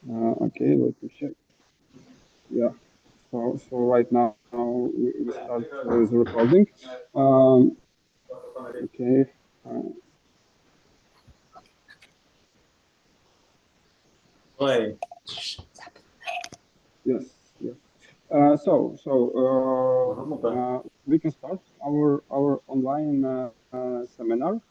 Okay, let me check. Yeah. So right now we start the recording. Okay. Yes. Yes. We can start our online seminar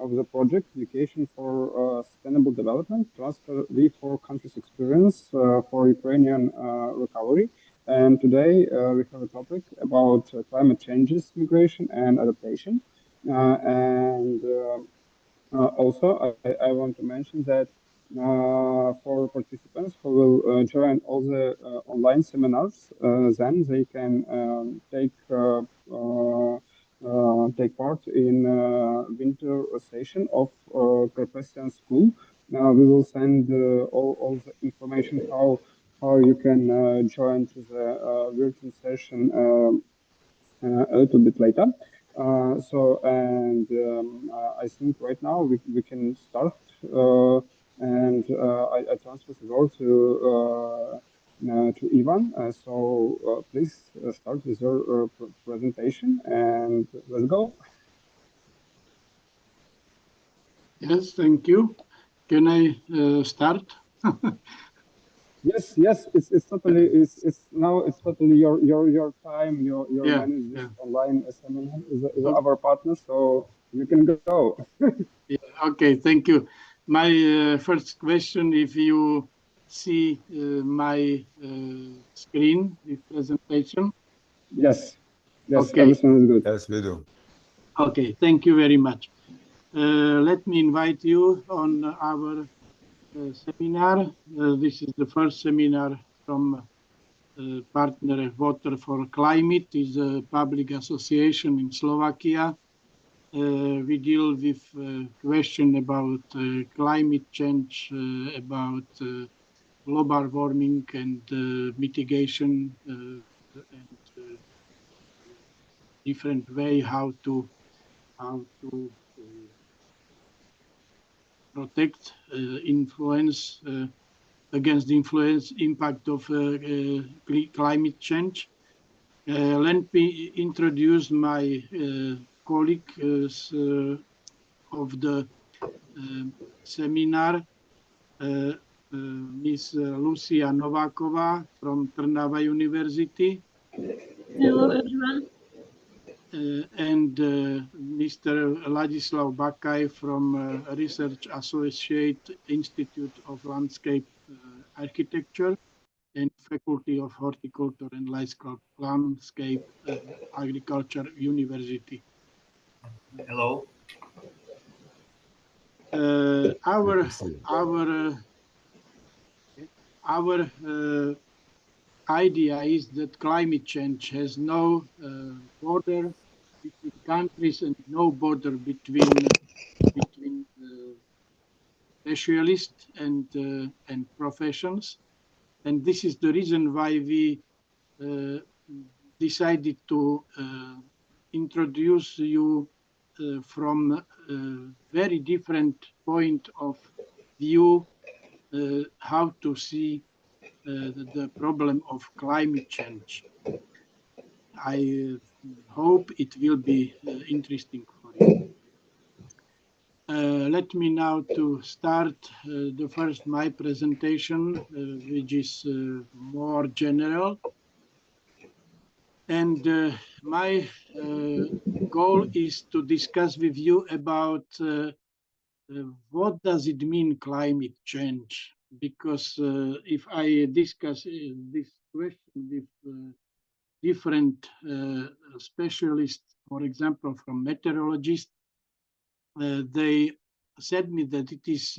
of the project Education for Sustainable Development, Transfer V4 Countries Experience for Ukrainian Recovery. And today we have a topic about climate changes, migration, and adaptation. Also, I want to mention that for participants who will join all the online seminars, then they can take part in winter session of Carpathian School. We will send all the information how you can join to the virtual session a little bit later. I think right now we can start, I transfer the word to Ivan. Please start with your presentation and let's go. Yes, thank you. Can I start? Yes. It's totally your time. Your manage this online seminar is our partner, so you can go. Yeah, okay, thank you. My first question: if you see my screen, the presentation. Yes. Okay. Everything is good. Yes, we do. Okay, thank you very much. Let me invite you on our seminar. This is the first seminar from partner Water for Climate, is a public association in Slovakia. We deal with question about climate change, about global warming and mitigation, and different way how to protect influence against the impact of climate change. Let me introduce my colleagues of the seminar, Ms. Lucia Novakova from Trnava University. Hello, everyone. And Mr. Ladíslav Bakaj from Research Associate Institute of Landscape Architecture and Faculty of Horticulture and Landscape Agriculture University. Hello. Our idea is that climate change has no border between countries and no border between specialists and professions, and this is the reason why we decided to introduce you from a very different point of view how to see the problem of climate change. I hope it will be interesting for you. Let me now to start my presentation, which is more general. And my goal is to discuss with you about what does it mean climate change? Because if I discuss this question with different specialists, for example, from meteorologists, they said me that it is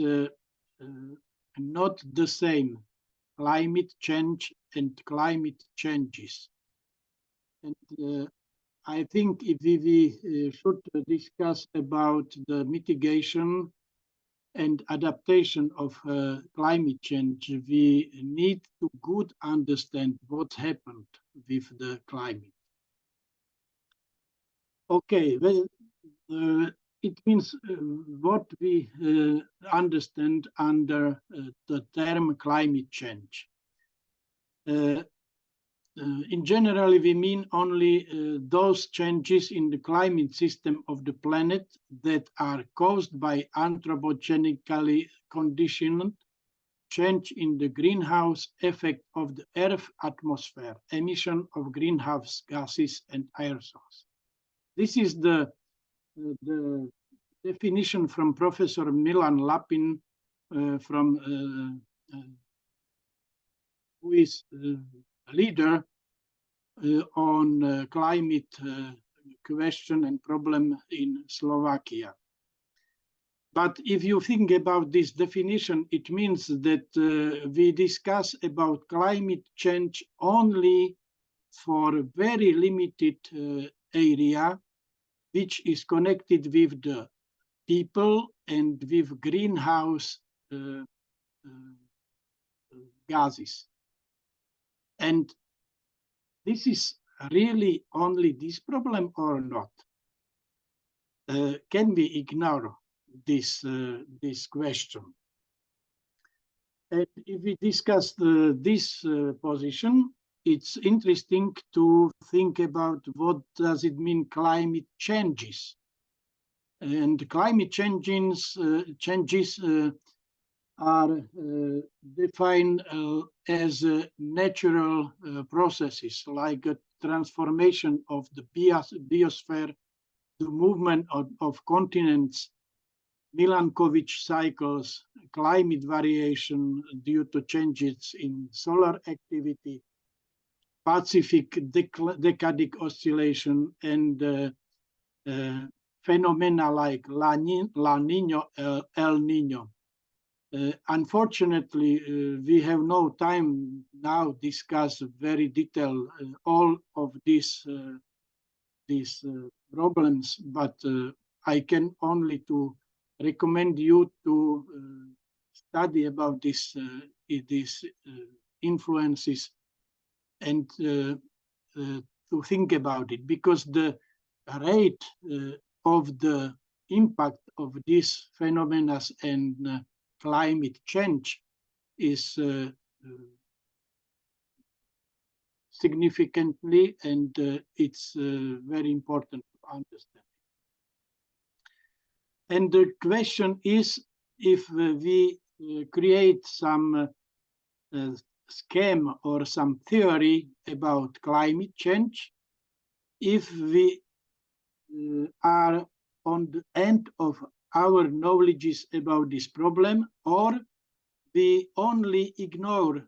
not the same climate change and climate changes. And I think if we should discuss about the mitigation and adaptation of climate change, we need to good understand what happened with the climate. Okay, well, it means what we understand under the term climate change. In general, we mean only those changes in the climate system of the planet that are caused by anthropogenically conditioned change in the greenhouse effect of the Earth atmosphere, emission of greenhouse gases and aerosols. This is the definition from Professor Milan Lapin, who is a leader on climate question and problem in Slovakia. But if you think about this definition, it means that we discuss about climate change only for a very limited area, which is connected with the people and with greenhouse gases. And this is really only this problem or not? Can we ignore this question? And if we discuss this position, it's interesting to think about what does it mean climate changes. And climate changes are defined as natural processes like a transformation of the biosphere, the movement of continents, Milankovitch cycles, climate variation due to changes in solar activity, Pacific decadic oscillation, and phenomena like La Nina, El Nino. Unfortunately, we have no time now to discuss very detailed all of these problems, but I can only to recommend you to study about these influences and to think about it, because the rate of the impact of these phenomena and climate change is significantly, and it's very important to understand. And the question is, if we create some scheme or some theory about climate change, if we are on the end of our knowledge about this problem, or we only ignore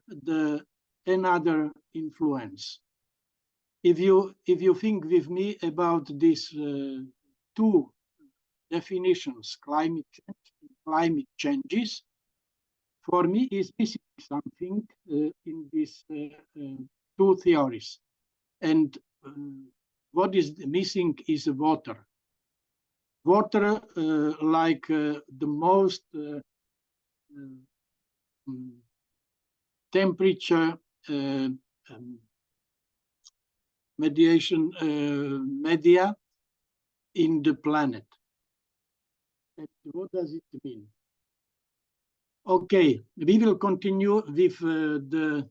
another influence. If you think with me about these two definitions, climate change and climate changes, for me is missing something in these two theories. And what is missing is water. Water, like the most temperature media in the planet. And what does it mean? Okay, we will continue with the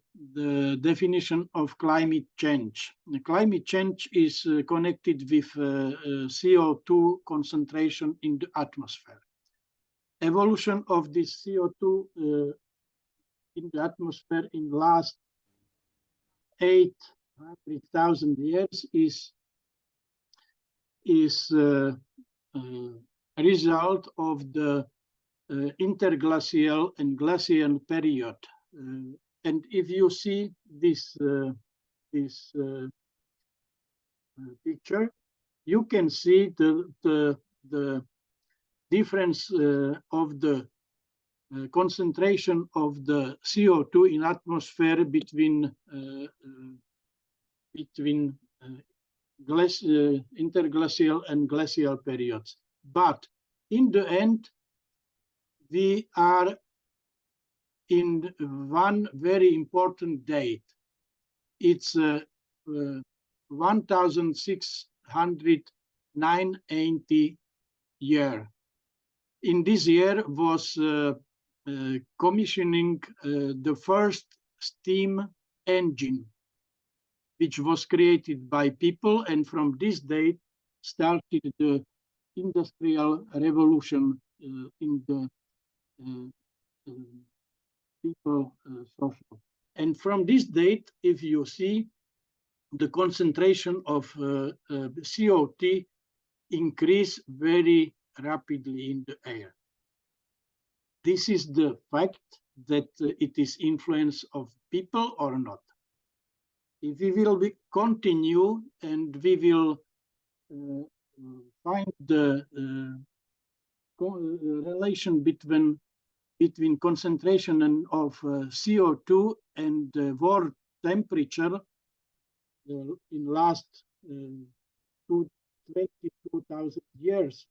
definition of climate change. The climate change is connected with CO2 concentration in the atmosphere. Evolution of this CO2 in the atmosphere in the last 800,000 years is a result of the interglacial and glacial period. And if you see this picture, you can see the difference of the concentration of the CO2 in atmosphere between interglacial and glacial periods. But in the end, we are in one very important date. It's 1690 year. In this year was commissioning the first steam engine, which was created by people, and from this date started the industrial revolution in the people social. And from this date, if you see, the concentration of CO2 increase very rapidly in the air. This is the fact that it is influence of people or not. If we will continue and we will find the relation between concentration of CO2 and world temperature in last 22,000 years,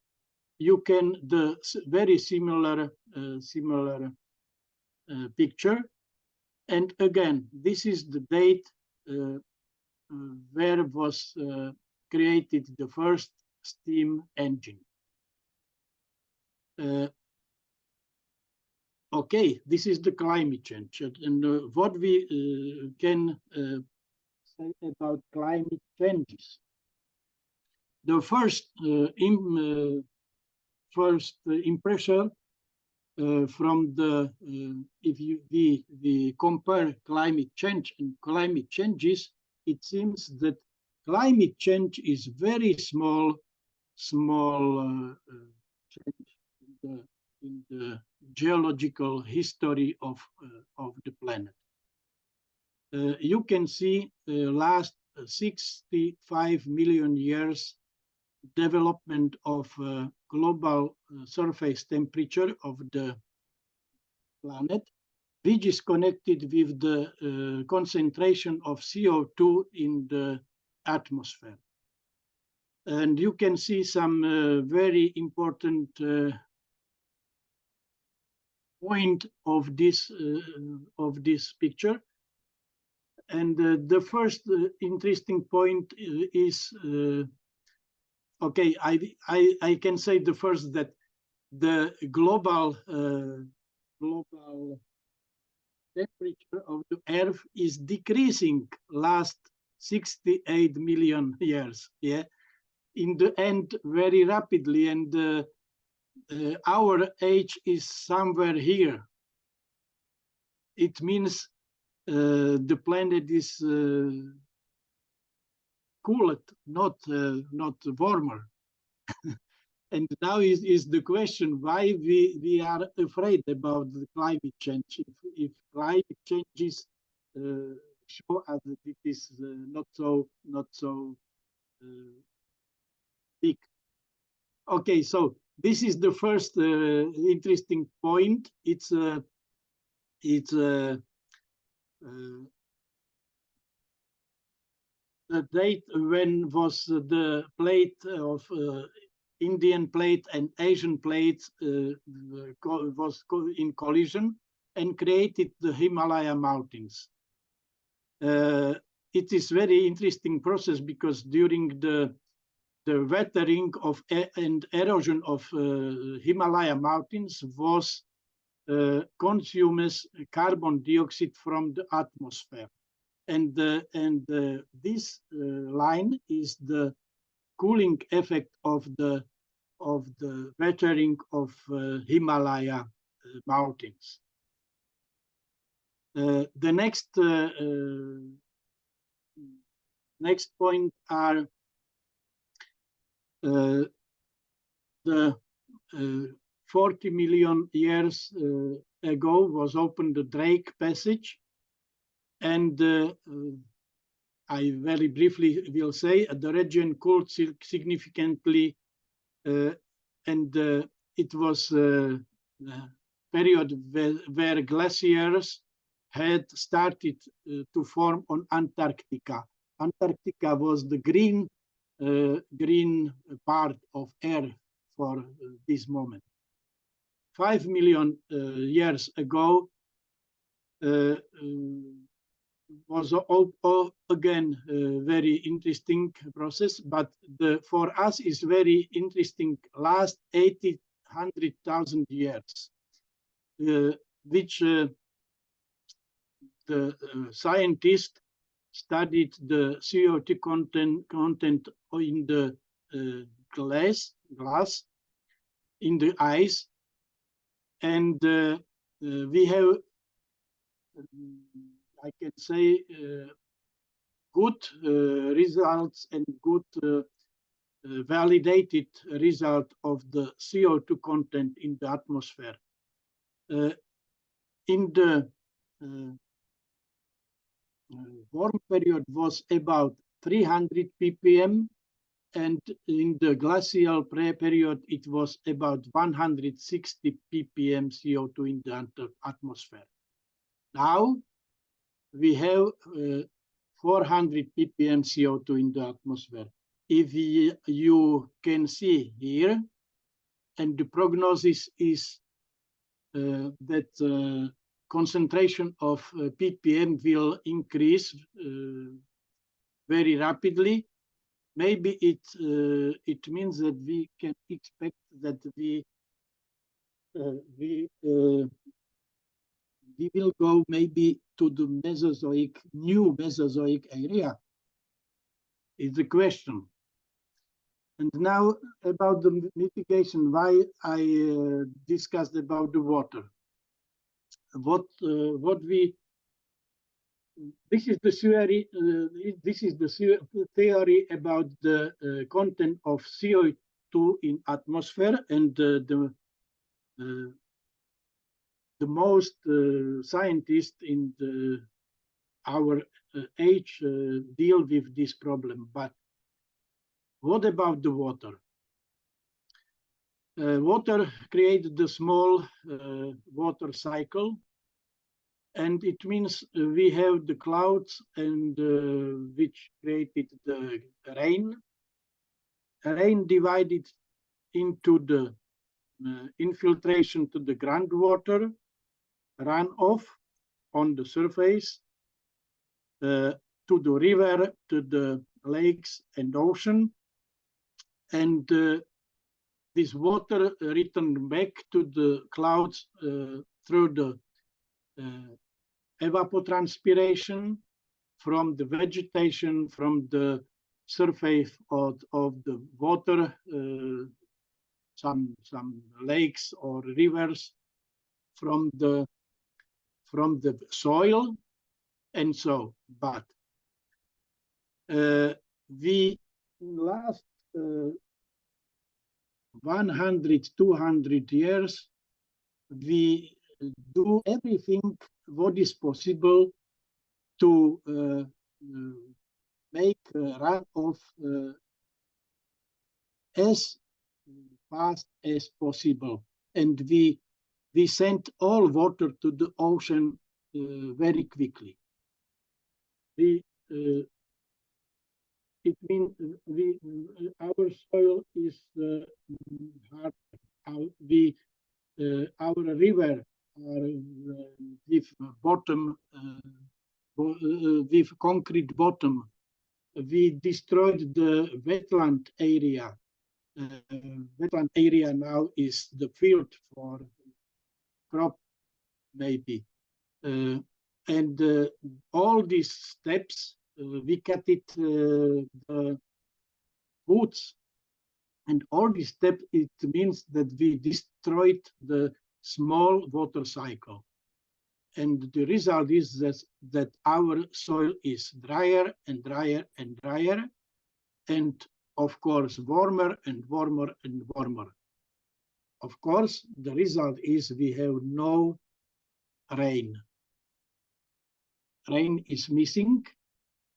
you can the very similar picture. And again, this is the date where was created the first steam engine. Okay, this is the climate change, and what we can say about climate changes. The first impression from the if we compare climate change and climate changes, it seems that climate change is very small change in the geological history of the planet. You can see last 65 million years development of global surface temperature of the planet, which is connected with the concentration of CO2 in the atmosphere. And you can see some very important point of this picture. And the first interesting point is, okay, I can say the first that the global temperature of the Earth is decreasing last 68 million years. Yeah, in the end, very rapidly, and our age is somewhere here. It means the planet is cooled, not warmer. And now is the question why we are afraid about the climate change. If climate changes show us that it is not so big. Okay, so this is the first interesting point. It's the date when was the plate of Indian plate and Asian plate was in collision and created the Himalaya mountains. It is very interesting process because during the weathering of and erosion of Himalaya mountains was consumes carbon dioxide from the atmosphere, and this line is the cooling effect of the weathering of Himalaya mountains. The next point are the 40 million years ago was opened the Drake Passage, and I very briefly will say the region cooled significantly, and it was a period where glaciers had started to form on Antarctica. Antarctica was the green part of Earth for this moment. 5 million years ago, was again a very interesting process, but for us is very interesting last 100,000 years, which the scientists studied the CO2 content in the glass in the ice, and we have, I can say, good results and good validated result of the CO2 content in the atmosphere. In the warm period was about 300 ppm, and in the glacial period it was about 160 ppm CO2 in the atmosphere. Now we have 400 ppm CO2 in the atmosphere. If you can see here, and the prognosis is that concentration of ppm will increase very rapidly. Maybe it means that we can expect that we will go maybe to the Mesozoic, new Mesozoic area, is the question. And now about the mitigation, why I discussed about the water. This is the theory about the content of CO2 in atmosphere, and the most scientists in our age deal with this problem. But what about the water? Water created the small water cycle, and it means we have the clouds and which created the rain. Rain divided into the infiltration to the groundwater, runoff on the surface, to the river, to the lakes and ocean, and this water returned back to the clouds through the evapotranspiration from the vegetation, from the surface of the water, some lakes or rivers, from the soil, and so. But we last 100, 200 years, we do everything what is possible to make runoff as fast as possible, and we sent all water to the ocean very quickly. It means our soil is hard. Our river are with bottom, with concrete bottom. We destroyed the wetland area. Wetland area now is the field for crop, maybe. And all these steps, we cut it the woods, and all these steps, it means that we destroyed the small water cycle, and the result is that our soil is drier and drier and drier, and of course warmer and warmer and warmer. Of course, the result is we have no rain. Rain is missing,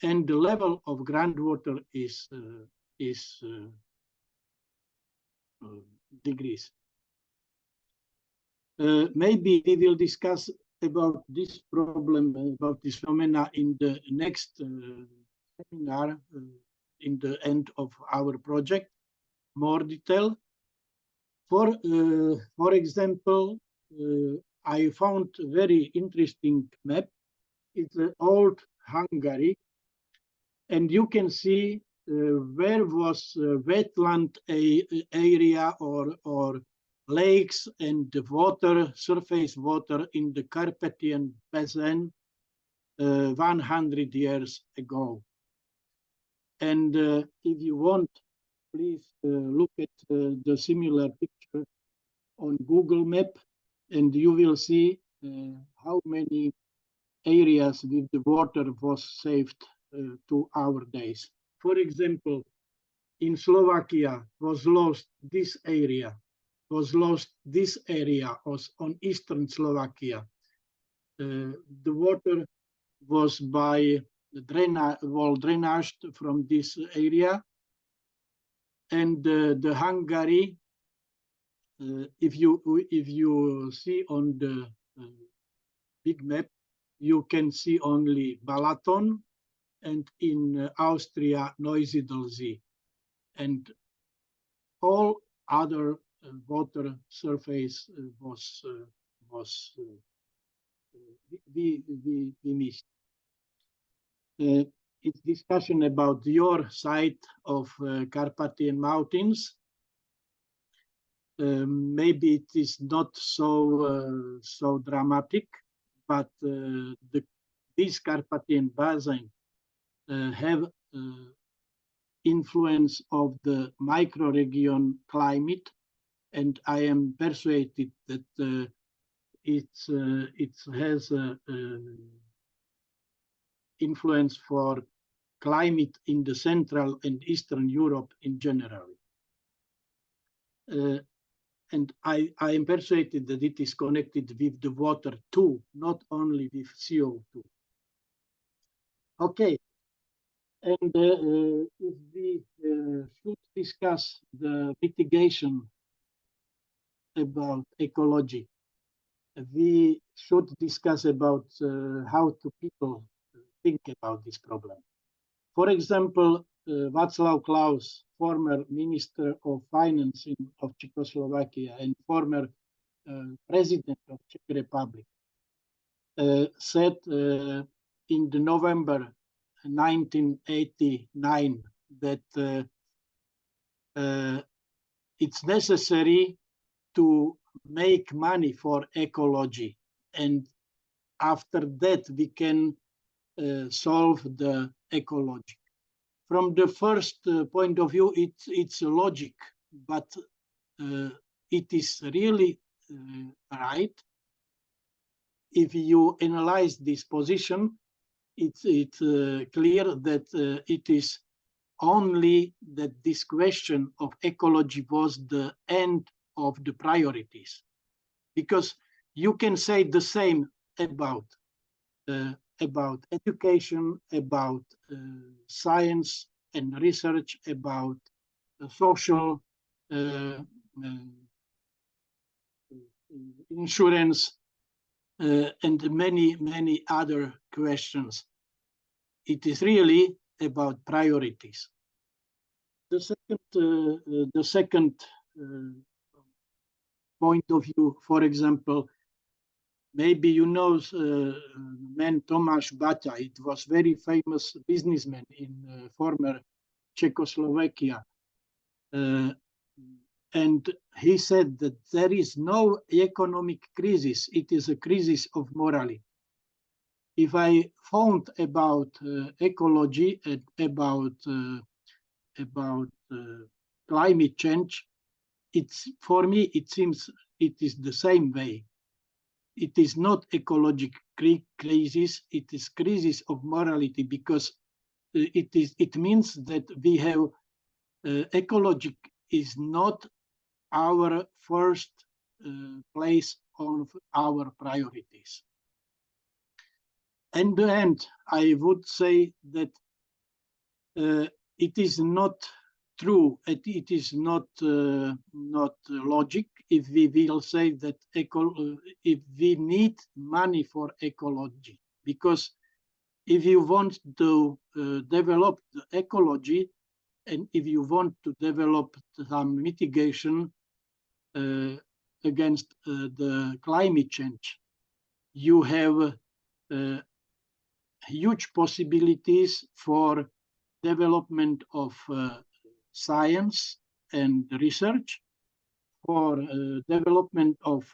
and the level of groundwater is decreased. Maybe we will discuss about this problem, about this phenomena in the next seminar, in the end of our project, more detail. For example, I found a very interesting map. It's an old Hungary, and you can see where was wetland area or lakes and the water, surface water in the Carpathian Basin 100 years ago. And if you want, please look at the similar picture on Google Map, and you will see how many areas with the water was saved to our days. For example, in Slovakia was lost this area, was on eastern Slovakia. The water was by drainaged from this area, and the Hungary, if you see on the big map, you can see only Balaton, and in Austria, Neusiedl, and all other water surface we missed. It's discussion about your side of Carpathian Mountains. Maybe it is not so dramatic, but this Carpathian Basin have influence of the microregion climate, and I am persuaded that it has influence for climate in the Central and Eastern Europe in general. And I am persuaded that it is connected with the water too, not only with CO2. Okay, and if we should discuss the mitigation about ecology, we should discuss about how to people think about this problem. For example, Václav Klaus, former Minister of Finance of Czechoslovakia and former President of Czech Republic, said in the November 1989 that it's necessary to make money for ecology, and after that we can solve the ecology. From the first point of view, it's logic, but it is really right. If you analyze this position, it's clear that it is only that this question of ecology was the end of the priorities, because you can say the same about education, about science and research, about social insurance, and many other questions. It is really about priorities. The second point of view, for example, maybe you know man Tomáš Baťa. It was very famous businessman in former Czechoslovakia. And he said that there is no economic crisis, it is a crisis of morality. If I found about ecology and about climate change, for me it seems it is the same way. It is not ecological crisis, it is crisis of morality, because it means that we have ecology is not our first place on our priorities. In the end, I would say that it is not true, it is not logic if we will say that if we need money for ecology, because if you want to develop the ecology, and if you want to develop some mitigation against the climate change, you have huge possibilities for development of science and research, for development of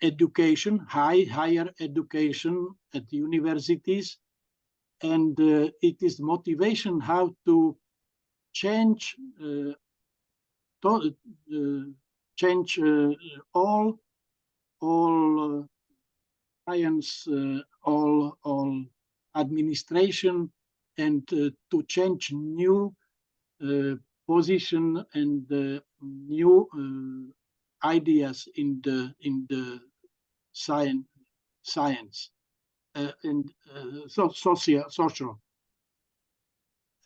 education, higher education at universities, and it is motivation how to change all science, all administration, and to change new position and new ideas in the science and social.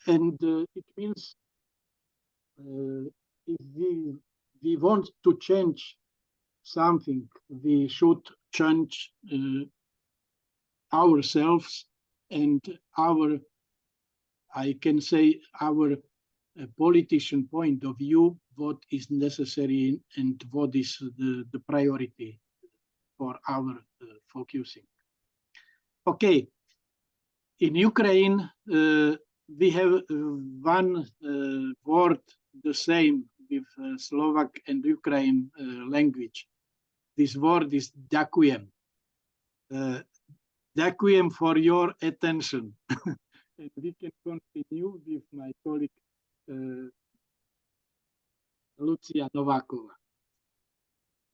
And it means if we want to change something, we should change ourselves and our, I can say, our politician point of view, what is necessary and what is the priority for our focusing. Okay, in Ukraine, we have one word the same with Slovak and Ukraine language. This word is ďakujem. Ďakujem for your attention. And we can continue with my colleague Lucia Novakova.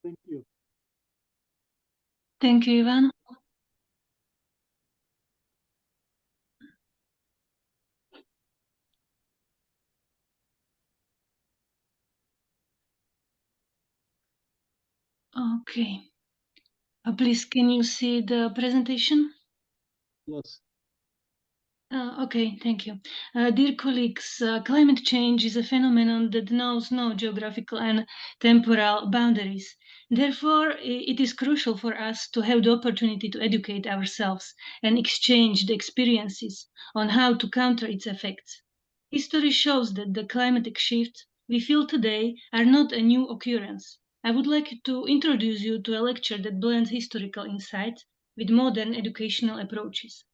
Thank you. Thank you, Ivan. Okay. Please, can you see the presentation? Yes. Okay, thank you. Dear colleagues, climate change is a phenomenon that knows no geographical and temporal boundaries. Therefore, it is crucial for us to have the opportunity to educate ourselves and exchange the experiences on how to counter its effects. History shows that the climatic shifts we feel today are not a new occurrence. I would like to introduce you to a lecture that blends historical insights with modern educational approaches.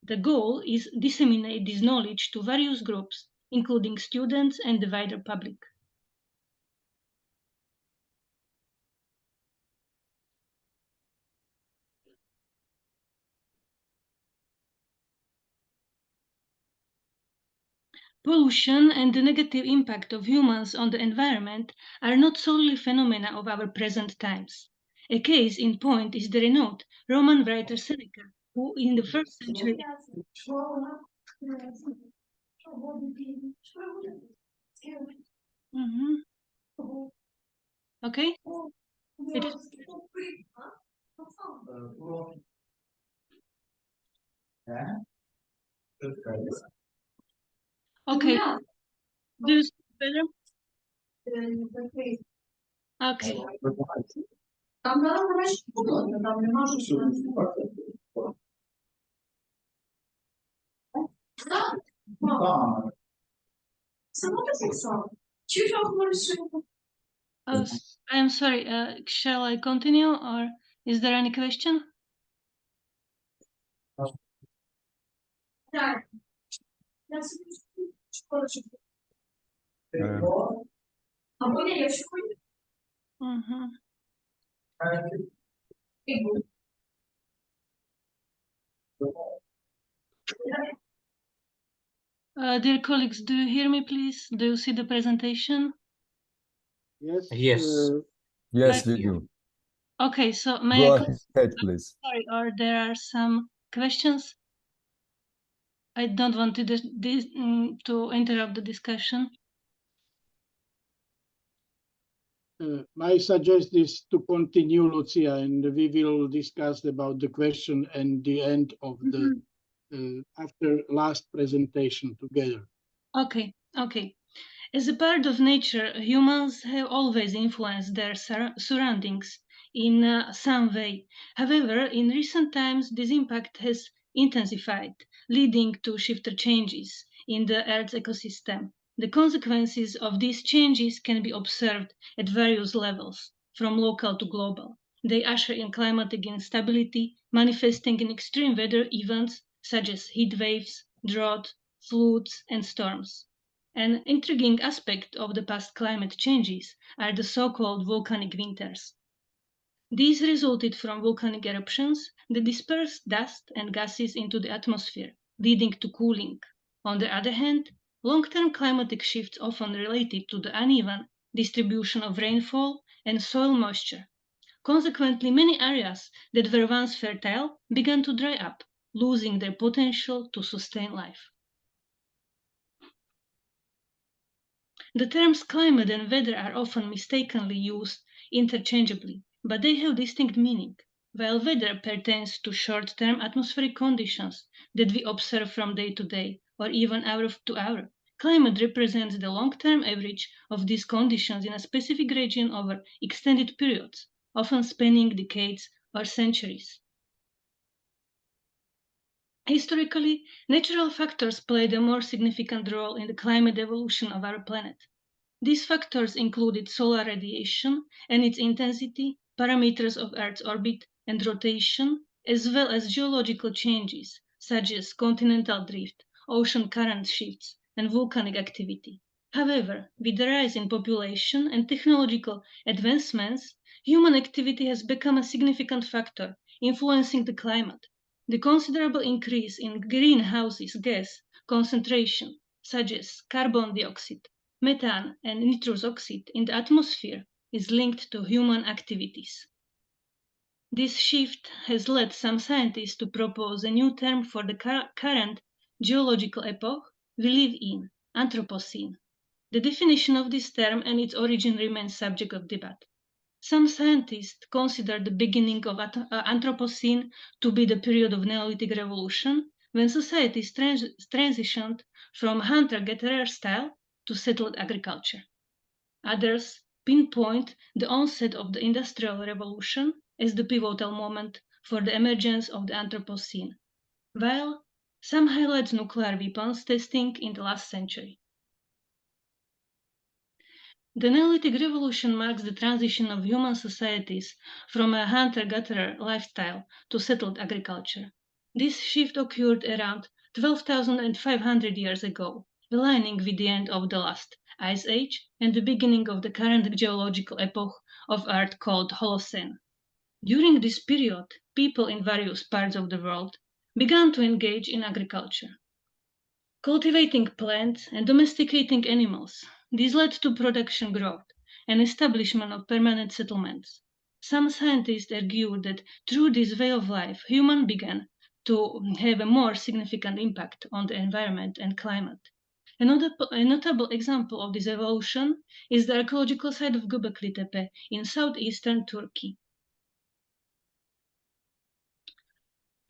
The goal is to disseminate this knowledge to various groups, including students and the wider public. Pollution and the negative impact of humans on the environment are not solely phenomena of our present times. A case in point is the renowned Roman writer Seneca, who in the 1st century Okay. It is... Okay. Do you speak better? Okay. I am sorry, shall I continue or is there any question? Dear colleagues, do you hear me, please? Do you see the presentation? Yes. Yes. Yes, we do. Okay, so may Go I ahead, please. sorry, or there are some questions? I don't want to interrupt the discussion. I suggest is to continue, Lucia, and we will discuss about the question and the end of the after last presentation together. Okay, okay. As a part of nature, humans have always influenced their surroundings in some way. However, in recent times, this impact has intensified, leading to shifter changes in the Earth's ecosystem. The consequences of these changes can be observed at various levels, from local to global. They usher in climatic instability, manifesting in extreme weather events such as heat waves, drought, floods, and storms. An intriguing aspect of the past climate changes are the so-called volcanic winters. These resulted from volcanic eruptions that dispersed dust and gases into the atmosphere, leading to cooling. On the other hand, long-term climatic shifts often related to the uneven distribution of rainfall and soil moisture. Consequently, many areas that were once fertile began to dry up, losing their potential to sustain life. The terms climate and weather are often mistakenly used interchangeably, but they have distinct meaning. While weather pertains to short-term atmospheric conditions that we observe from day to day or even hour to hour, climate represents the long-term average of these conditions in a specific region over extended periods, often spanning decades or centuries. Historically, natural factors played a more significant role in the climate evolution of our planet. These factors included solar radiation and its intensity, parameters of Earth's orbit and rotation, as well as geological changes, such as continental drift, ocean current shifts, and volcanic activity. However, with the rise in population and technological advancements, human activity has become a significant factor influencing the climate. The considerable increase in greenhouse gas concentration, such as carbon dioxide, methane, and nitrous oxide in the atmosphere, is linked to human activities. This shift has led some scientists to propose a new term for the current geological epoch we live in, Anthropocene. The definition of this term and its origin remains subject of debate. Some scientists consider the beginning of Anthropocene to be the period of Neolithic Revolution, when societies transitioned from hunter-gatherer style to settled agriculture. Others pinpoint the onset of the Industrial Revolution as the pivotal moment for the emergence of the Anthropocene, while some highlight nuclear weapons testing in the last century. The Neolithic Revolution marks the transition of human societies from a hunter-gatherer lifestyle to settled agriculture. This shift occurred around 12,500 years ago, aligning with the end of the last Ice Age and the beginning of the current geological epoch of Earth called Holocene. During this period, people in various parts of the world began to engage in agriculture, cultivating plants and domesticating animals. This led to production growth and establishment of permanent settlements. Some scientists argue that through this way of life, humans began to have a more significant impact on the environment and climate. A notable example of this evolution is the archaeological site of Göbekli Tepe in southeastern Turkey.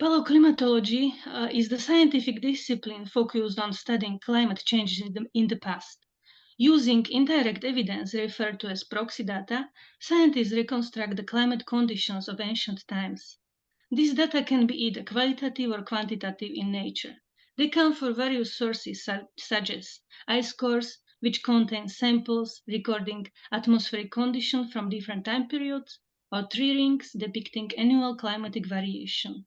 Paleoclimatology is the scientific discipline focused on studying climate changes in the past. Using indirect evidence referred to as proxy data, scientists reconstruct the climate conditions of ancient times. This data can be either qualitative or quantitative in nature. They come from various sources such as ice cores, which contain samples recording atmospheric conditions from different time periods, or tree rings depicting annual climatic variation.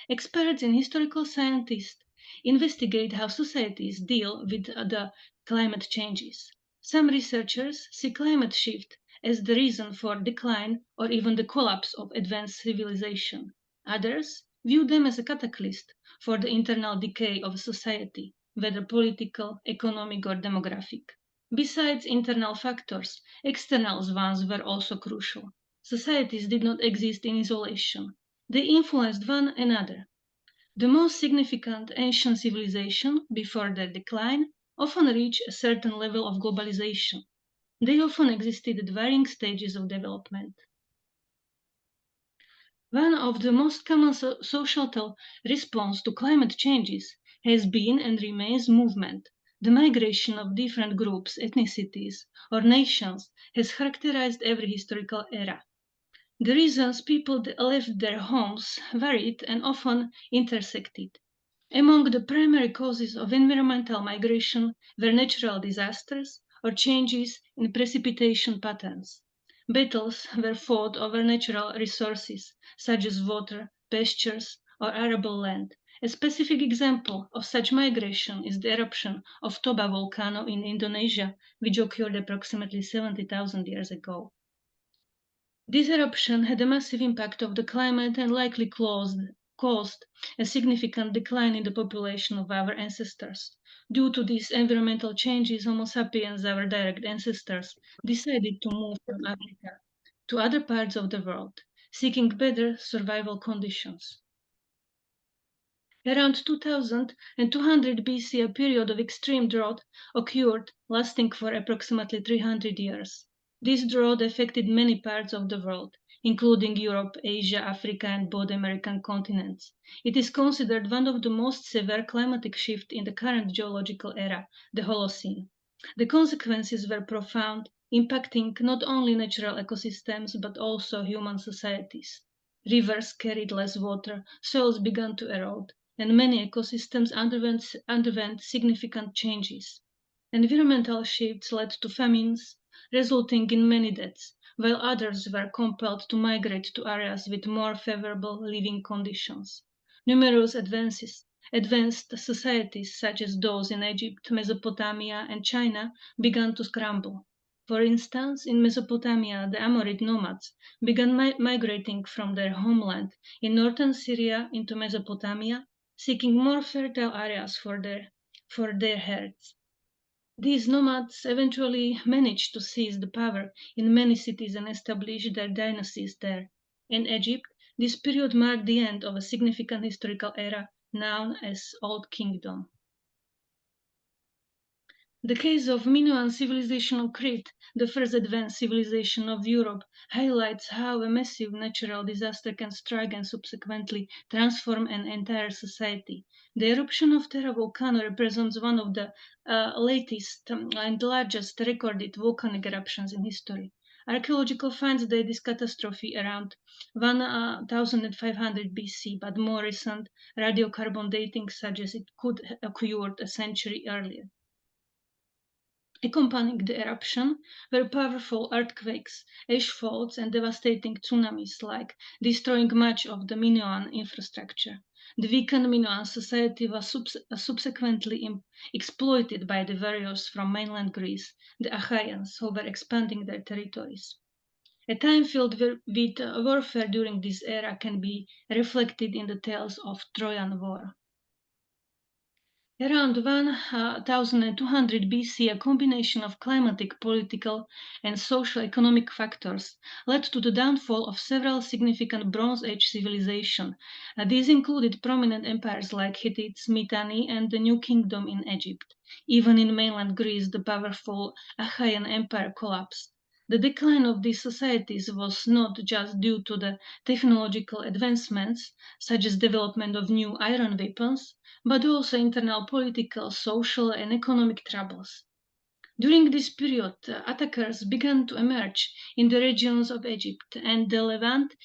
Experts in historical science investigate how societies deal with the climate changes. Some researchers see climate shift as the reason for decline or even the collapse of advanced civilization. Others view them as a catalyst for the internal decay of a society, whether political, economic, or demographic. Besides internal factors, external ones were also crucial. Societies did not exist in isolation. They influenced one another. The most significant ancient civilizations, before their decline, often reach a certain level of globalization. They often existed at varying stages of development. One of the most common societal responses to climate changes has been and remains movement. The migration of different groups, ethnicities, or nations has characterized every historical era. The reasons people left their homes varied and often intersected. Among the primary causes of environmental migration were natural disasters or changes in precipitation patterns. Battles were fought over natural resources such as water, pastures, or arable land, A specific example of such migration is the eruption of Toba volcano in Indonesia, which occurred approximately 70,000 years ago. This eruption had a massive impact on the climate and likely caused a significant decline in the population of our ancestors. Due to these environmental changes, Homo sapiens, our direct ancestors, decided to move from Africa to other parts of the world, seeking better survival conditions. Around 2200 BC, a period of extreme drought occurred, lasting for approximately 300 years. This drought affected many parts of the world, including Europe, Asia, Africa, and both American continents. It is considered one of the most severe climatic shifts in the current geological era, the Holocene. The consequences were profound, impacting not only natural ecosystems but also human societies. Rivers carried less water, soils began to erode, and many ecosystems underwent significant changes. Environmental shifts led to famines, resulting in many deaths, while others were compelled to migrate to areas with more favorable living conditions. Numerous advanced societies, such as those in Egypt, Mesopotamia, and China, began to scramble. For instance, in Mesopotamia, the Amorite nomads began migrating from their homeland in northern Syria into Mesopotamia, seeking more fertile areas for their herds. These nomads eventually managed to seize the power in many cities and establish their dynasties there. In Egypt, this period marked the end of a significant historical era known as Old Kingdom. The case of Minoan civilization of Crete, the first advanced civilization of Europe, highlights how a massive natural disaster can strike and subsequently transform an entire society. The eruption of Terra volcano represents one of the latest and largest recorded volcanic eruptions in history. Archaeological finds date this catastrophe around 1500 BC, but more recent radiocarbon dating suggests it could have occurred a century earlier. Accompanying the eruption were powerful earthquakes, ash faults, and devastating tsunamis, destroying much of the Minoan infrastructure. The weakened Minoan society was subsequently exploited by the warriors from mainland Greece, the Achaeans, who were expanding their territories. A time filled with warfare during this era can be reflected in the tales of Trojan War. Around 1200 BC, a combination of climatic, political, and socio-economic factors led to the downfall of several significant Bronze Age civilizations. These included prominent empires like Hittites, Mitanni, and the New Kingdom in Egypt. Even in mainland Greece, the powerful Achaean Empire collapsed. The decline of these societies was not just due to the technological advancements, such as development of new iron weapons, but also internal political, social, and economic troubles. During this period, attackers began to emerge in the regions of Egypt and the Levant,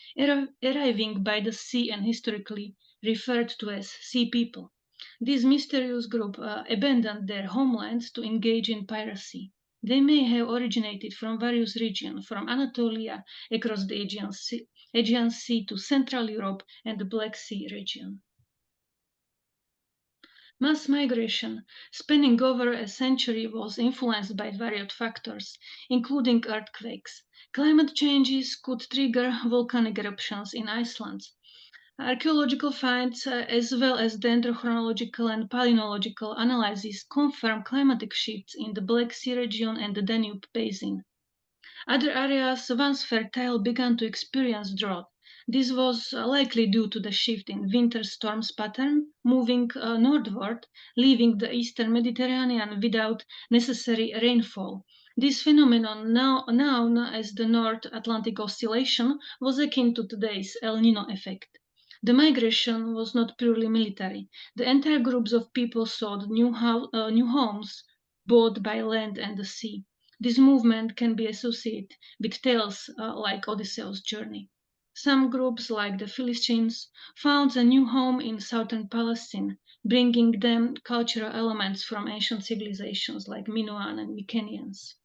arriving by the sea and historically referred to as Sea People. This mysterious group abandoned their homelands to engage in piracy. They may have originated from various regions, from Anatolia across the Aegean Sea to Central Europe and the Black Sea region. Mass migration, spanning over a century, was influenced by various factors, including earthquakes. Climate changes could trigger volcanic eruptions in Iceland. Archaeological finds, as well as dendrochronological and palynological analyses, confirm climatic shifts in the Black Sea region and the Danube basin. Other areas, once fertile, began to experience drought. This was likely due to the shift in winter storms pattern, moving northward, leaving the eastern Mediterranean without necessary rainfall. This phenomenon, now known as the North Atlantic Oscillation, was akin to today's El Nino effect. The migration was not purely military. The entire groups of people sought new homes, both by land and the sea. This movement can be associated with tales like Odysseus' journey. Some groups, like the Philistines, found a new home in southern Palestine, bringing them cultural elements from ancient civilizations like Minoan and Mycenaeans.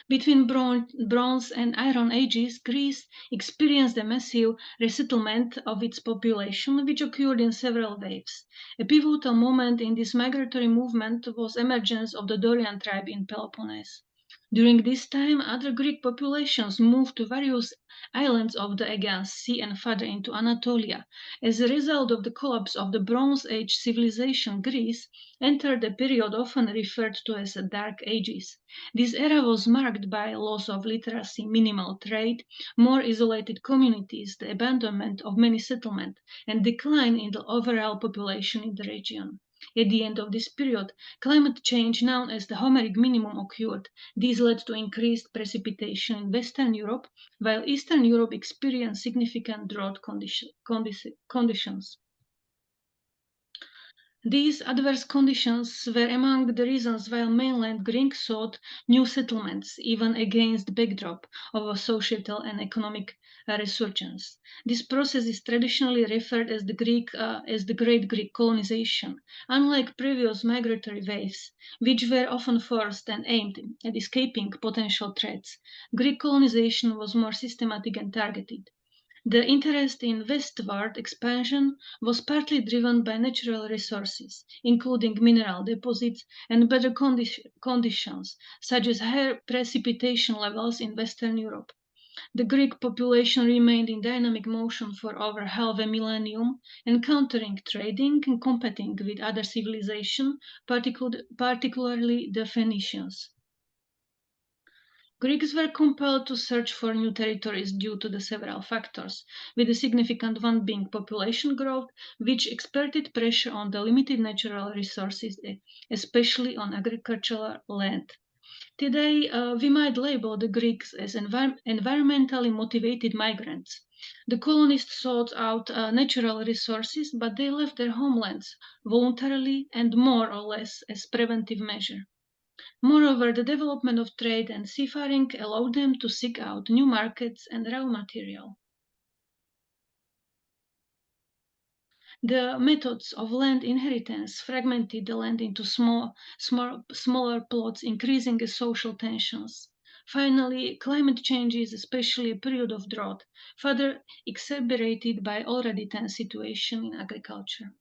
Between Bronze and Iron Ages, Greece experienced a massive resettlement of its population, which occurred in several waves. A pivotal moment in this migratory movement was the emergence of the Dorian tribe in Peloponnese. During this time, other Greek populations moved to various islands of the Aegean Sea and further into Anatolia. As a result of the collapse of the Bronze Age civilization, Greece entered a period often referred to as the Dark Ages. This era was marked by loss of literacy, minimal trade, more isolated communities, the abandonment of many settlements, and decline in the overall population in the region. At the end of this period, climate change known as the Homeric minimum occurred. This led to increased precipitation in Western Europe, while Eastern Europe experienced significant drought conditions. These adverse conditions were among the reasons why mainland Greeks sought new settlements, even against the backdrop of a societal and economic resurgence. This process is traditionally referred as the Great Greek colonization. Unlike previous migratory waves, which were often forced and aimed at escaping potential threats, Greek colonization was more systematic and targeted. The interest in westward expansion was partly driven by natural resources, including mineral deposits and better conditions, such as higher precipitation levels in Western Europe. The Greek population remained in dynamic motion for over half a millennium, encountering, trading, and competing with other civilizations, particularly the Phoenicians. Greeks were compelled to search for new territories due to the several factors, with a significant one being population growth, which exerted pressure on the limited natural resources, especially on agricultural land. Today, we might label the Greeks as environmentally motivated migrants. The colonists sought out natural resources, but they left their homelands voluntarily and more or less as preventive measure. Moreover, the development of trade and seafaring allowed them to seek out new markets and raw material. The methods of land inheritance fragmented the land into smaller plots, increasing social tensions. Finally, climate changes, especially a period of drought, further exacerbated by already tense situation in agriculture.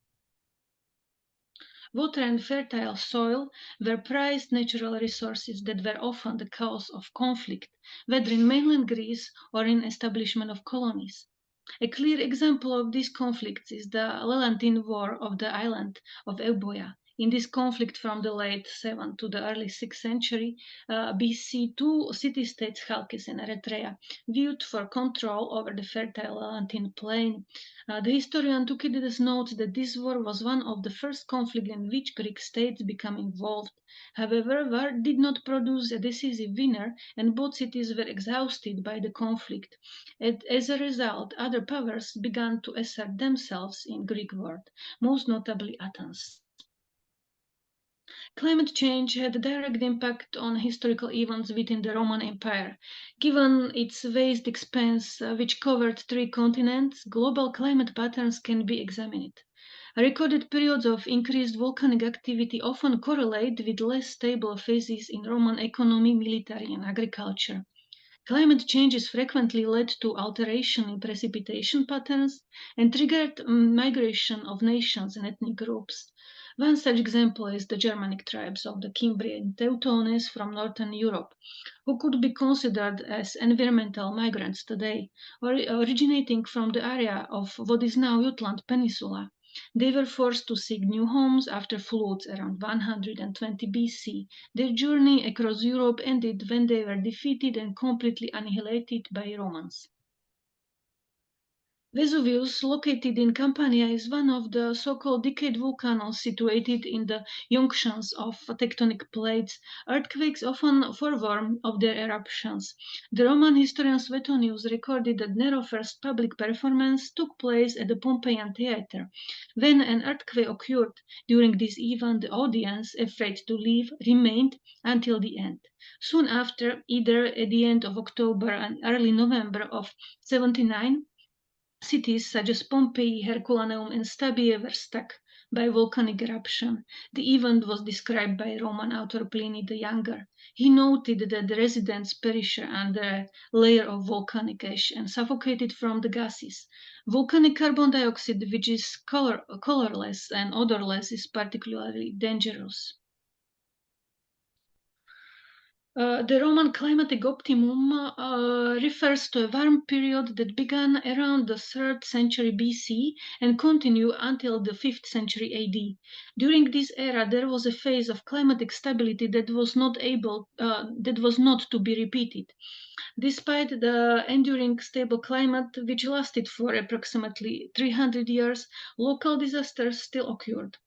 Water and fertile soil were prized natural resources that were often the cause of conflict, whether in mainland Greece or in establishment of colonies. A clear example of these conflicts is the Levantine War of the island of Euboea. In this conflict from the late 7th to the early 6th century BC, two city-states, Chalkis and Eritrea, viewed for control over the fertile Levantine plain. The historian Thucydides notes that this war was one of the first conflicts in which Greek states became involved. However, war did not produce a decisive winner, and both cities were exhausted by the conflict. As a result, other powers began to assert themselves in Greek world, most notably Athens. Climate change had a direct impact on historical events within the Roman Empire. Given its vast expanse, which covered 3 continents, global climate patterns can be examined. Recorded periods of increased volcanic activity often correlate with less stable phases in Roman economy, military, and agriculture. Climate changes frequently led to alteration in precipitation patterns and triggered migration of nations and ethnic groups. One such example is the Germanic tribes of the Cimbrian Teutones from northern Europe, who could be considered as environmental migrants today, originating from the area of what is now Jutland Peninsula. They were forced to seek new homes after floods around 120 BC. Their journey across Europe ended when they were defeated and completely annihilated by Romans. Vesuvius, located in Campania, is one of the so-called decade volcanoes situated in the junctions of tectonic plates. Earthquakes often forewarn of their eruptions. The Roman historian Suetonius recorded that Nero's first public performance took place at the Pompeian Theatre. When an earthquake occurred during this event, the audience, afraid to leave, remained until the end. Soon after, either at the end of October and early November of 79, cities such as Pompeii, Herculaneum, and Stabie were struck by volcanic eruption. The event was described by Roman author Pliny the Younger. He noted that the residents perished under a layer of volcanic ash and suffocated from the gases. Volcanic carbon dioxide, which is colorless and odorless, is particularly dangerous. The Roman climatic optimum refers to a warm period that began around the 3rd century BC and continued until the 5th century AD. During this era, there was a phase of climatic stability that was not to be repeated. Despite the enduring stable climate, which lasted for approximately 300 years, local disasters still occurred,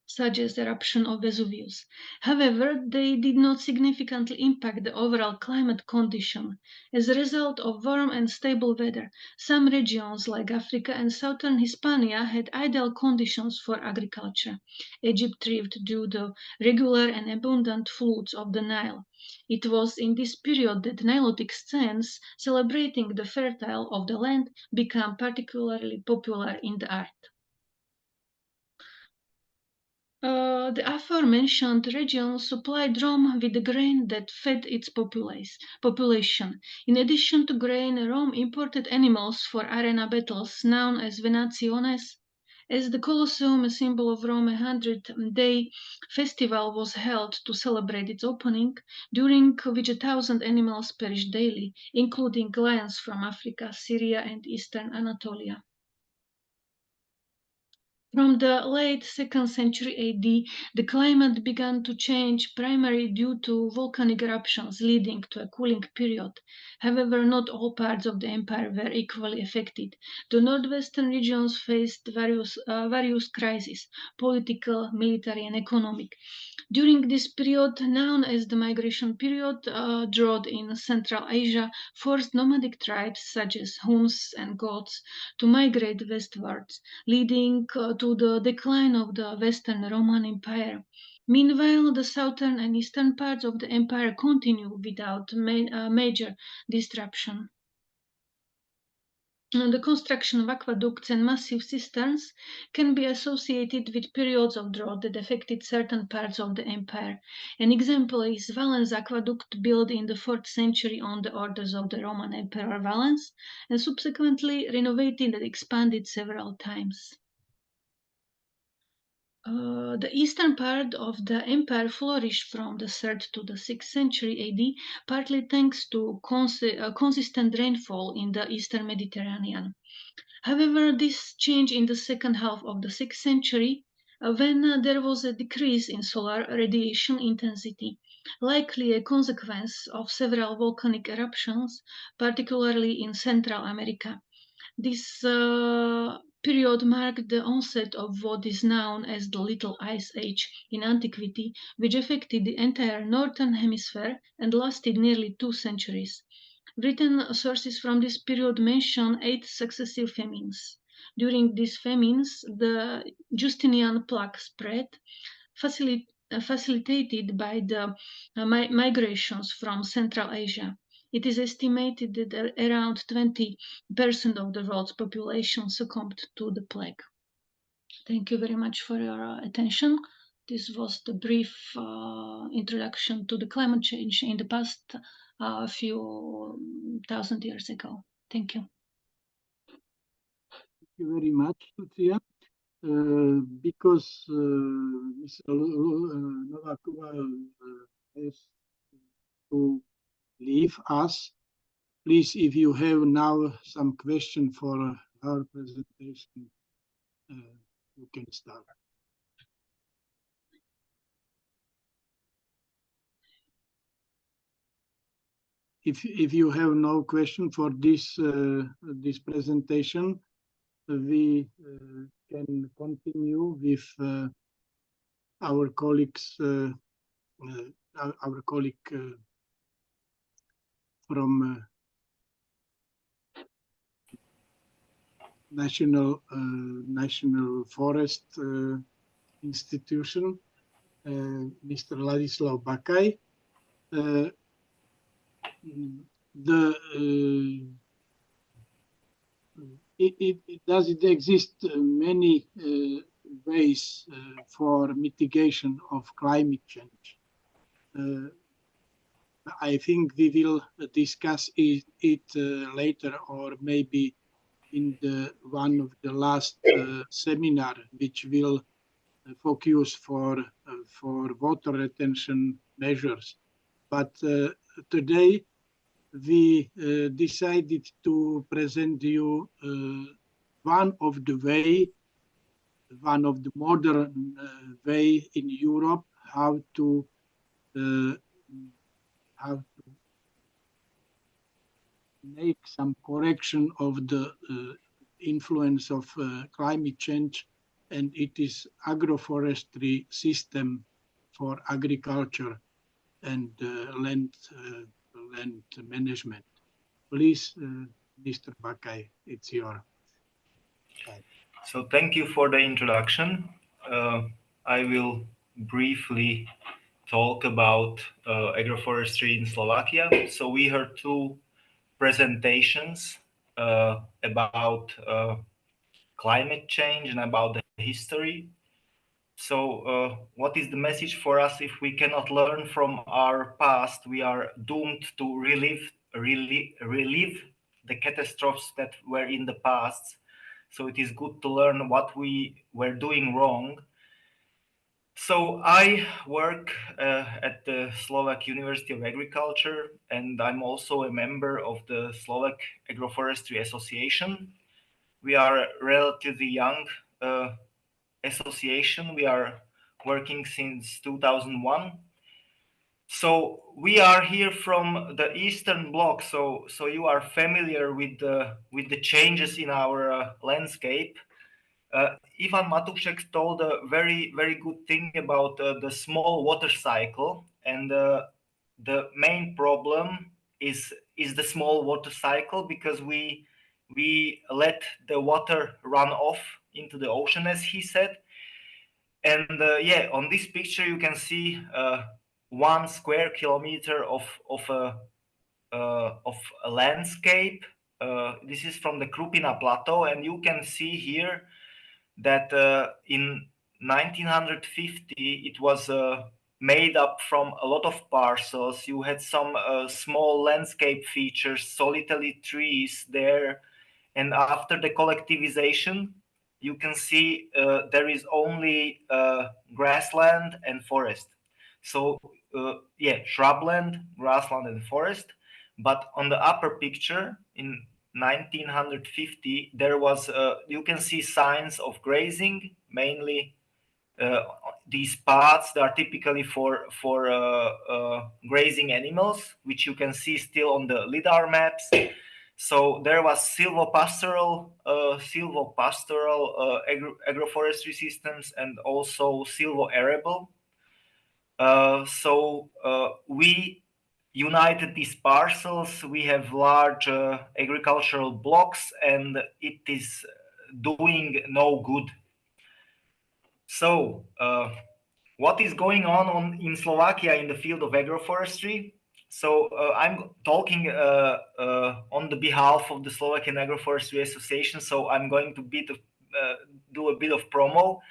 such as the eruption of Vesuvius. However, they did not significantly impact the overall climate condition. As a result of warm and stable weather, some regions like Africa and southern Hispania had ideal conditions for agriculture. Egypt thrived due to the regular and abundant floods of the Nile. It was in this period that Nilotic scenes celebrating the fertile of the land became particularly popular in the art. The aforementioned region supplied Rome with the grain that fed its population. In addition to grain, Rome imported animals for arena battles known as venationes. As the Colosseum, a symbol of Rome, a 100-day festival was held to celebrate its opening, during which 1,000 animals perished daily, including lions from Africa, Syria, and eastern Anatolia. From the late 2nd century AD, the climate began to change primarily due to volcanic eruptions leading to a cooling period. However, not all parts of the empire were equally affected. The northwestern regions faced various crises, political, military, and economic. During this period, known as the migration period, drought in Central Asia forced nomadic tribes such as Huns and Goths to migrate westwards, leading to the decline of the Western Roman Empire. Meanwhile, the southern and eastern parts of the empire continued without major disruption. The construction of aqueducts and massive cisterns can be associated with periods of drought that affected certain parts of the empire. An example is Valens aqueduct, built in the 4th century on the orders of the Roman Emperor Valens, and subsequently renovated and expanded several times. The eastern part of the empire flourished from the 3rd to the 6th century AD, partly thanks to consistent rainfall in the eastern Mediterranean. However, this changed in the second half of the 6th century when there was a decrease in solar radiation intensity, likely a consequence of several volcanic eruptions, particularly in Central America. This period marked the onset of what is known as the Little Ice Age in antiquity, which affected the entire northern hemisphere and lasted nearly 2 centuries. Written sources from this period mention 8 successive famines. During these famines, the Justinian plague spread, facilitated by the migrations from Central Asia. It is estimated that around 20% of the world's population succumbed to the plague. Thank you very much for your attention. This was the brief introduction to the climate change in the past few thousand years ago. Thank you. Thank you very much, Lucia. Because Ms. Novakova has to leave us, please, if you have now some question for our presentation, you can start. If you have no question for this this presentation, we can continue with our colleagues, our colleague from National Forest Institution, Mr. Ladisław Bacaj. Does it exist many ways for mitigation of climate change. I think we will discuss it later, or maybe in one of the last seminar, which will focus for water retention measures. But today we decided to present you one of the modern way in Europe how to make some correction of the influence of climate change, and it is agroforestry system for agriculture and land management. Please, Mr. Bacay, it's your time. So thank you for the introduction. I will briefly talk about agroforestry in Slovakia. So we heard two presentations about climate change and about the history. So what is the message for us? If we cannot learn from our past, we are doomed to relive the catastrophes that were in the past. So it is good to learn what we were doing wrong. So I work at the Slovak University of Agriculture, and I'm also a member of the Slovak Agroforestry Association. We are a relatively young association. We are working since 2001. So we are here from the Eastern Bloc. So you are familiar with the changes in our landscape. Iván Matушek told a very, very good thing about the small water cycle, and the main problem is the small water cycle, because we let the water run off into the ocean, as he said. And yeah, on this picture you can see 1 square kilometer of a landscape. This is from the Krupina Plateau, and you can see here that in 1950 it was made up from a lot of parcels. You had some small landscape features, solitary trees there, and after the collectivization you can see there is only grassland and forest. So yeah, shrubland, grassland and forest. But on the upper picture in 1950 there was you can see signs of grazing, mainly these paths that are typically for grazing animals, which you can see still on the LIDAR maps. So there was silvopastoral agroforestry systems, and also silvo-arable. So we united these parcels. We have large agricultural blocks, and it is doing no good. So what is going on in Slovakia in the field of agroforestry? So I'm talking on the behalf of the Slovakian Agroforestry Association, so I'm going to do a bit of promo.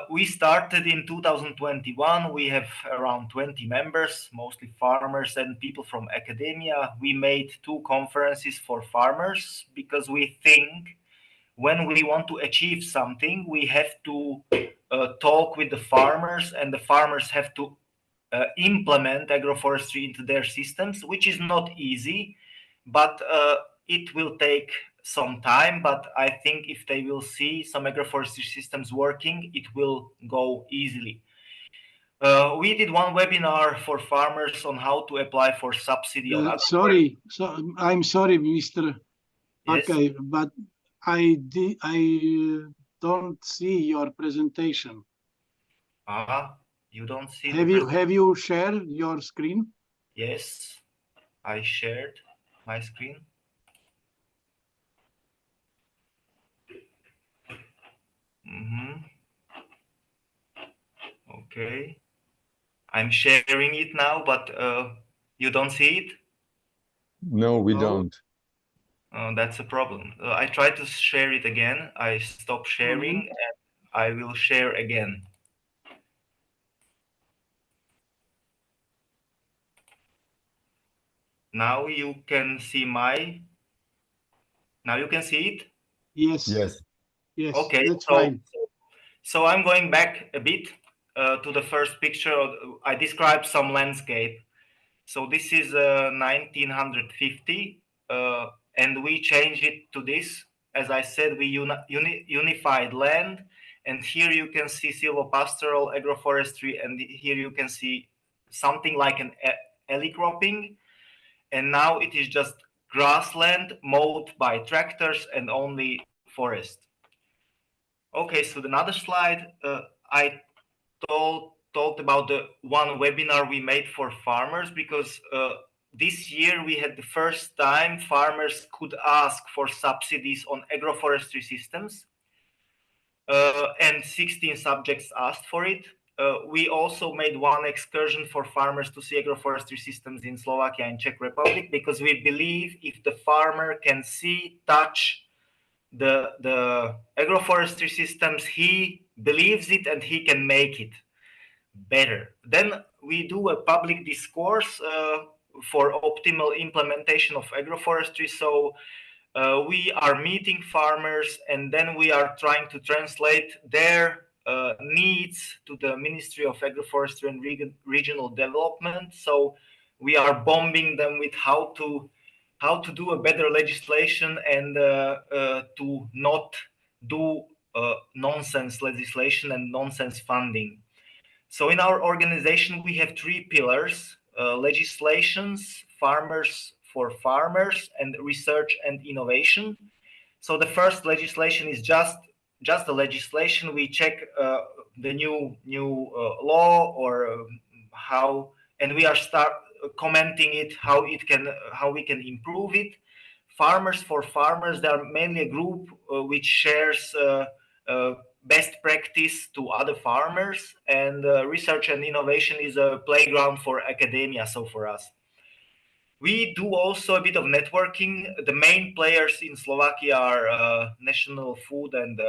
We started in 2021. We have around 20 members, mostly farmers and people from academia. We made 2 conferences for farmers, because we think when we want to achieve something, we have to talk with the farmers, and the farmers have to implement agroforestry into their systems, which is not easy, but it will take some time. But I think if they will see some agroforestry systems working, it will go easily. We did one webinar for farmers on how to apply for subsidy on I'm sorry, Mr. Bacay, yes, but I don't see your presentation. You don't see? Have you shared your screen? Yes, I shared my screen. Okay, I'm sharing it now, but you don't see it? No, we don't. That's a problem. I tried to share it again. I stopped sharing, and I will share again. Now you can see now you can see it? Yes. Yes. Yes. Okay, That's fine. So I'm going back a bit to the first picture. I described some landscape. So this is 1950, and we changed it to this. As I said, we unified land, and here you can see silvopastoral agroforestry, and here you can see something like an alley cropping. And now it is just grassland mowed by tractors and only forest. Okay, so another slide. I talked about the one webinar we made for farmers, because this year we had the first time farmers could ask for subsidies on agroforestry systems, and 16 subjects asked for it. We also made one excursion for farmers to see agroforestry systems in Slovakia and Czech Republic, because we believe if the farmer can see, touch the agroforestry systems, he believes it and he can make it better. Then we do a public discourse for optimal implementation of agroforestry. So we are meeting farmers, and then we are trying to translate their needs to the Ministry of Agroforestry and Regional Development. So we are bombing them with how to do a better legislation and to not do nonsense legislation and nonsense funding. So in our organization, we have three pillars: legislations, farmers for farmers, and research and innovation. So the first legislation is just the legislation. We check the new law or how, and we are commenting it, how we can improve it. Farmers for farmers, they are mainly a group which shares best practice to other farmers, and research and innovation is a playground for academia. So for us, we do also a bit of networking. The main players in Slovakia are National Food and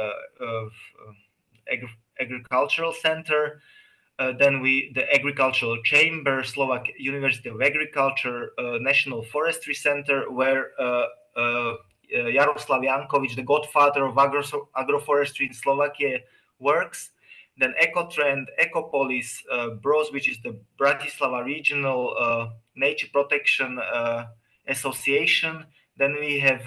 Agricultural Center, then the Agricultural Chamber, Slovak University of Agriculture, National Forestry Center, where Jaroslav Jankovic, the godfather of agroforestry in Slovakia, works. Then Ecotrend, Ecopolis, BROS, which is the Bratislava Regional Nature Protection Association. Then we have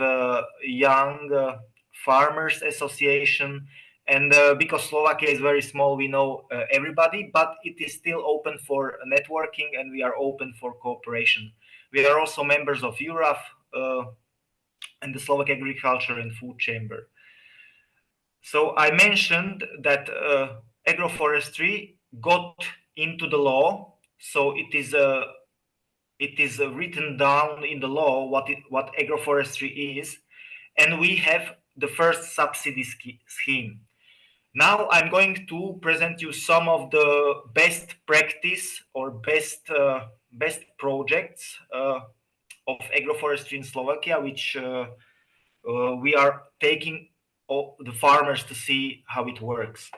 Young Farmers Association. And because Slovakia is very small, we know everybody, but it is still open for networking, and we are open for cooperation. We are also members of EURAF and the Slovak Agriculture and Food Chamber. So I mentioned that agroforestry got into the law, so it is written down in the law what agroforestry is, and we have the first subsidy scheme. Now I'm going to present you some of the best practice or best projects of agroforestry in Slovakia, which we are taking the farmers to see how it works.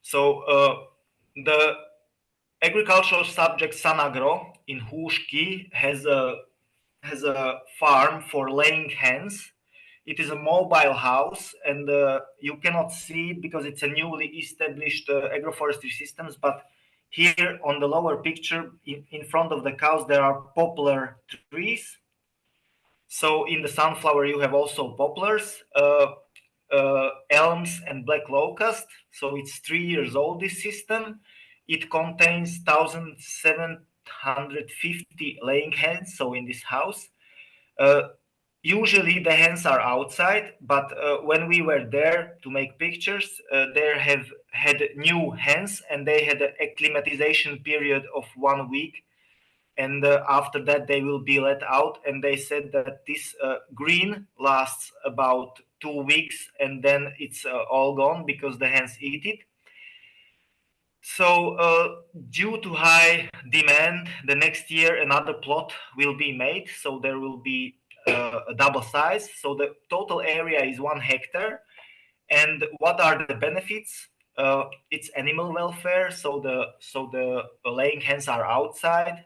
So the agricultural subject Sanagro in Húšky has a farm for laying hens. It is a mobile house, and you cannot see it because it's a newly established agroforestry systems. But here on the lower picture, in front of the cows, there are poplar trees. So in the sunflower, you have also poplars, elms, and black locust. So it's 3 years old, this system. It contains 1,750 laying hens. So in this house, usually the hens are outside, but when we were there to make pictures, they have had new hens, and they had an acclimatization period of 1 week. And after that, they will be let out. And they said that this green lasts about 2 weeks, and then it's all gone because the hens eat it. So due to high demand, the next year another plot will be made. So there will be a double size. So the total area is 1 hectare. And what are the benefits? It's animal welfare, so the laying hens are outside.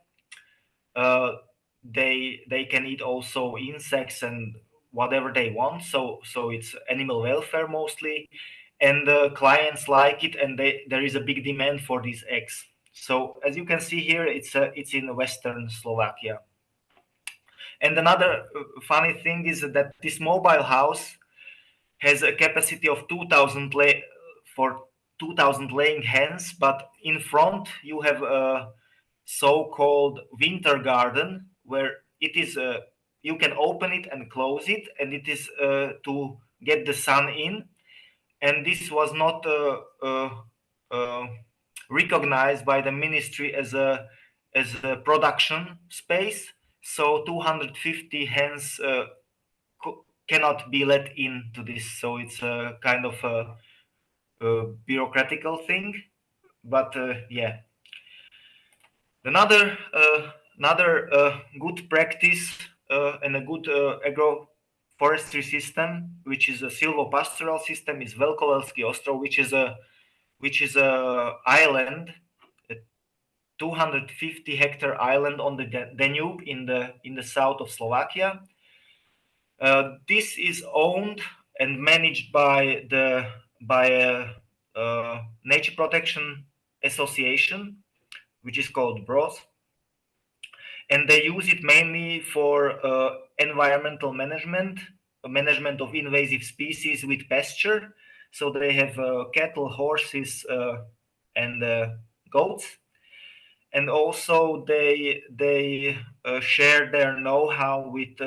They can eat also insects and whatever they want, so it's animal welfare mostly, and the clients like it, and there is a big demand for these eggs. So as you can see here, it's in Western Slovakia. And another funny thing is that this mobile house has a capacity of 2,000 laying hens, but in front you have a so-called winter garden where it is you can open it and close it, and it is to get the sun in. And this was not recognized by the ministry as a production space, so 250 hens cannot be let into this. So it's a kind of a bureaucratical thing, but yeah. Another good practice and a good agroforestry system, which is a silvopastoral system, is Velkovelský ostrov, which is a island, a 250-hectare island on the Danube in the south of Slovakia. This is owned and managed by a nature protection association, which is called BROS, and they use it mainly for environmental management of invasive species with pasture. So they have cattle, horses, and goats, and also they share their know-how with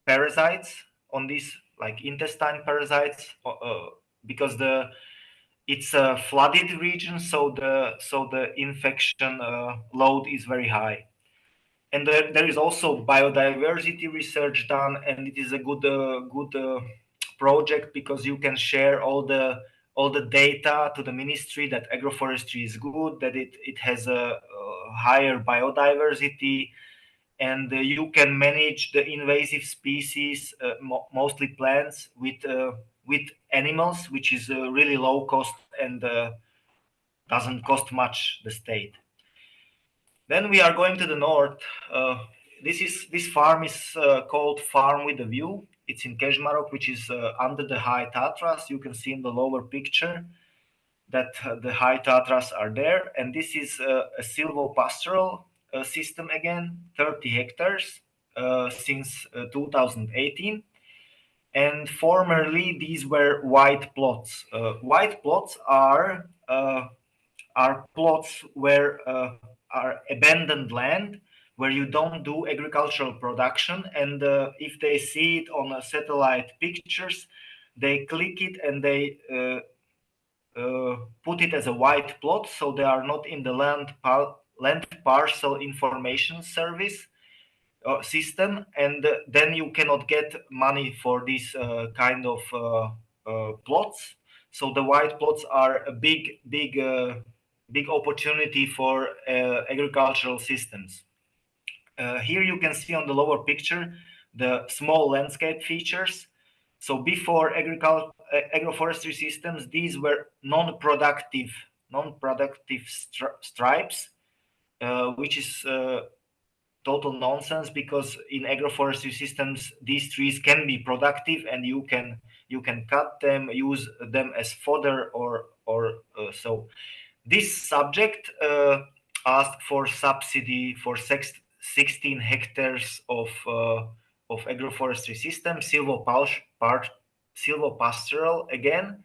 parasites on these, like intestine parasites, because it's a flooded region, so the infection load is very high. And there is also biodiversity research done, and it is a good project, because you can share all the data to the ministry that agroforestry is good, that it has a higher biodiversity, and you can manage the invasive species, mostly plants, with animals, which is really low cost and doesn't cost much the state. Then we are going to the north. This farm is called Farm with a View. It's in Kežmarok, which is under the High Tatras. You can see in the lower picture that the High Tatras are there, and this is a silvopastoral system again, 30 hectares since 2018. And formerly these were white plots. White plots are plots where are abandoned land, where you don't do agricultural production, and if they see it on a satellite pictures, they click it and they put it as a white plot, so they are not in the land parcel information service system, and then you cannot get money for this kind of plots. So the white plots are a big opportunity for agricultural systems. Here you can see on the lower picture the small landscape features. So before agroforestry systems, these were non-productive stripes, which is total nonsense, because in agroforestry systems these trees can be productive, and you can cut them, use them as fodder, or so. This subject asked for subsidy for 16 hectares of agroforestry system, silvopastoral again,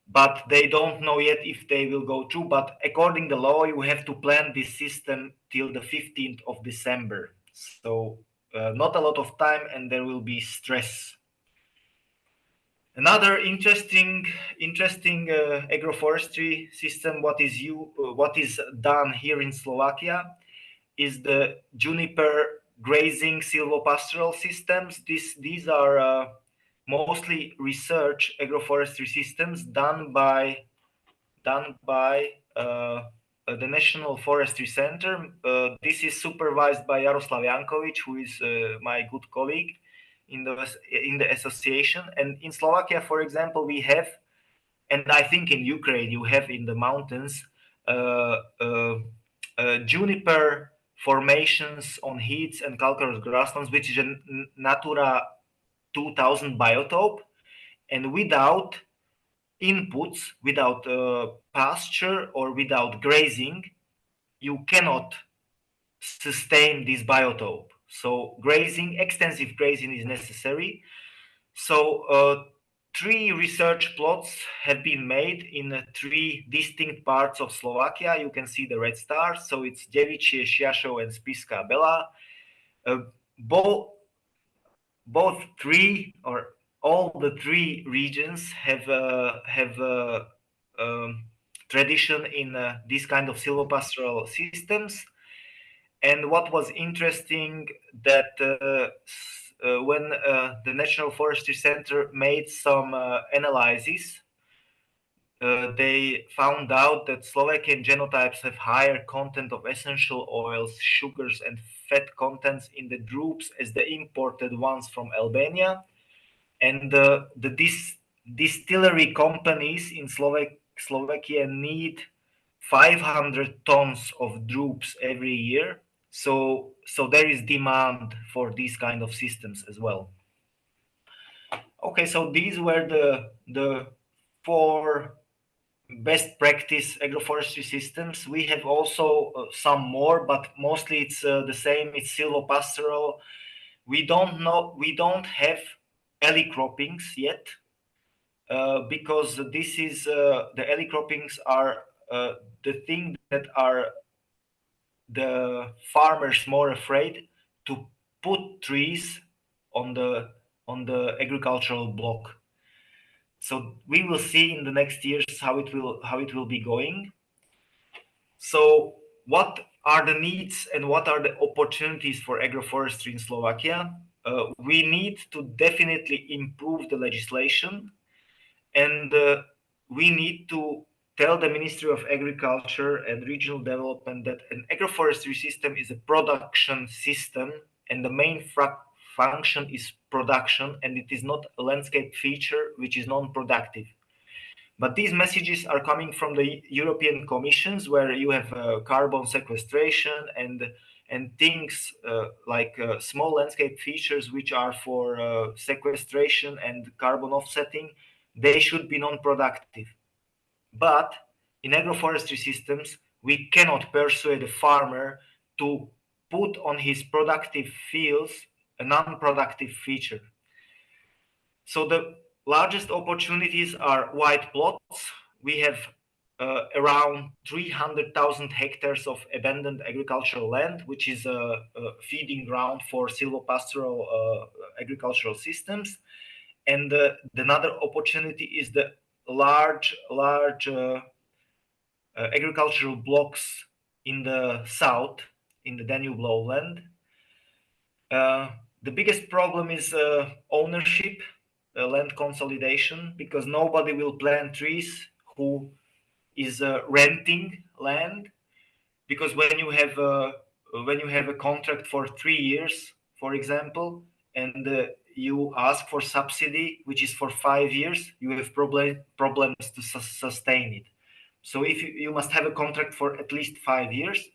but they don't know yet if they will go through. But according to law, you have to plan this system till the 15th of December. So not a lot of time, and there will be stress. Another interesting agroforestry system, what is done here in Slovakia, is the juniper grazing silvopastoral systems. These are mostly research agroforestry systems done by the National Forestry Center. This is supervised by Jaroslav Jankovic, who is my good colleague, in the association. And in Slovakia, for example, we have, and I think in Ukraine you have in the mountains, juniper formations on heaths and calcareous grasslands, which is a Natura 2000 biotope, and without inputs, without pasture or without grazing, you cannot sustain this biotope. So grazing, extensive grazing is necessary. So 3 research plots have been made in 3 distinct parts of Slovakia. You can see the red stars. So it's Devičie, Šiašov, and Spišská Bela. Both 3 or all the 3 regions have tradition in this kind of silvopastoral systems. And what was interesting that when the National Forestry Center made some analysis, they found out that Slovakian genotypes have higher content of essential oils, sugars, and fat contents in the drupes as the imported ones from Albania. And the distillery companies in Slovakia need 500 tons of drupes every year. So there is demand for these kind of systems as well. Okay, so these were the 4 best practice agroforestry systems. We have also some more, but mostly it's the same. It's silvopastoral. We don't have alley croppings yet, because this is the alley croppings are the thing that are the farmers more afraid to put trees on the agricultural block. So we will see in the next years how it will be going. So what are the needs and what are the opportunities for agroforestry in Slovakia? We need to definitely improve the legislation, and we need to tell the Ministry of Agriculture and Regional Development that an agroforestry system is a production system, and the main function is production, and it is not a landscape feature which is non-productive. But these messages are coming from the European Commissions, where you have carbon sequestration and things like small landscape features which are for sequestration and carbon offsetting. They should be non-productive. But in agroforestry systems, we cannot persuade a farmer to put on his productive fields a non-productive feature. So the largest opportunities are wide plots. We have around 300,000 hectares of abandoned agricultural land, which is a feeding ground for silvopastoral agricultural systems. And another opportunity is the large agricultural blocks in the south, in the Danube lowland. The biggest problem is ownership, land consolidation, because nobody will plant trees who is renting land. Because when you have a contract for 3 years, for example, and you ask for subsidy, which is for 5 years, you have problems to sustain it. So if you must have a contract for at least 5 years.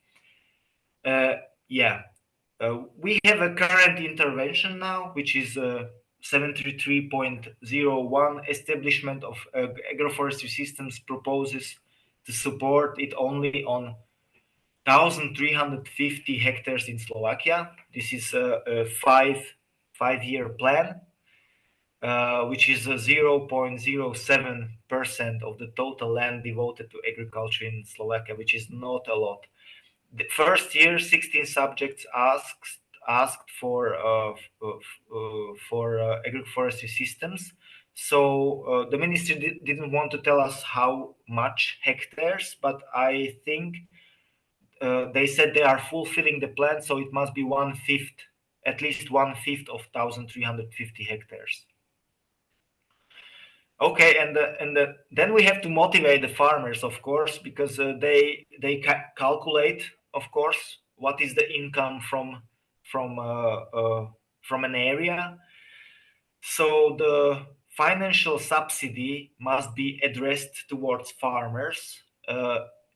We have a current intervention now, which is 733.01. Establishment of agroforestry systems proposes to support it only on 1,350 hectares in Slovakia. This is a five-year plan, which is 0.07% of the total land devoted to agriculture in Slovakia, which is not a lot. The first year, 16 subjects asked for agroforestry systems. So the ministry didn't want to tell us how much hectares, but I think they said they are fulfilling the plan, so it must be at least one fifth of 1,350 hectares. Okay, and then we have to motivate the farmers, of course, because they calculate, of course, what is the income from an area. So the financial subsidy must be addressed towards farmers,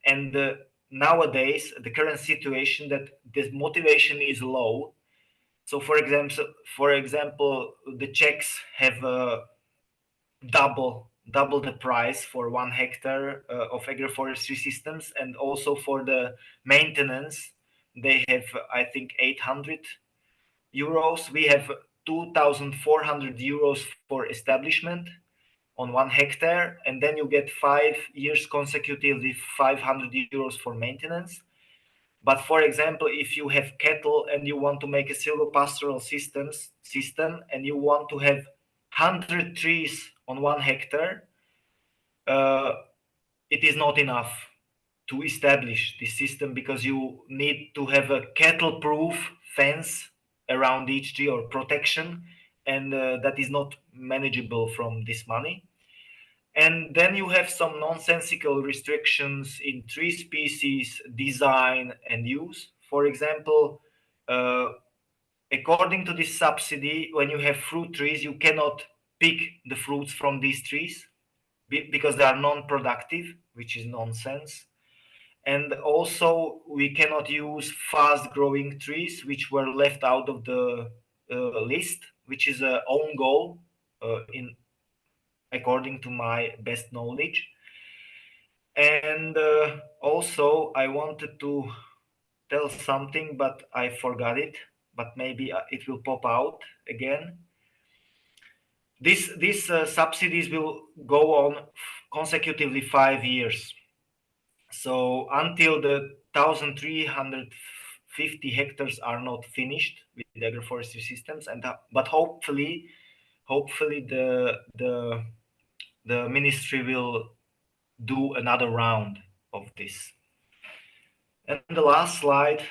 and nowadays the current situation that this motivation is low. So for example, the Czechs have double the price for 1 hectare of agroforestry systems, and also for the maintenance they have, I think, 800 euros. We have 2,400 euros for establishment on 1 hectare, and then you get 5 years consecutively 500 euros for maintenance. But for example, if you have cattle and you want to make a silvopastoral system and you want to have 100 trees on 1 hectare, it is not enough to establish this system, because you need to have a cattle-proof fence around each tree, or protection, and that is not manageable from this money. And then you have some nonsensical restrictions in tree species, design, and use. For example, according to this subsidy, when you have fruit trees, you cannot pick the fruits from these trees because they are non-productive, which is nonsense. And also, we cannot use fast-growing trees, which were left out of the list, which is an own goal, according to my best knowledge. And also, I wanted to tell something, but I forgot it. But maybe it will pop out again. These subsidies will go on consecutively 5 years. So until the 1,350 hectares are not finished with agroforestry systems, and but hopefully the ministry will do another round of this. And the last slide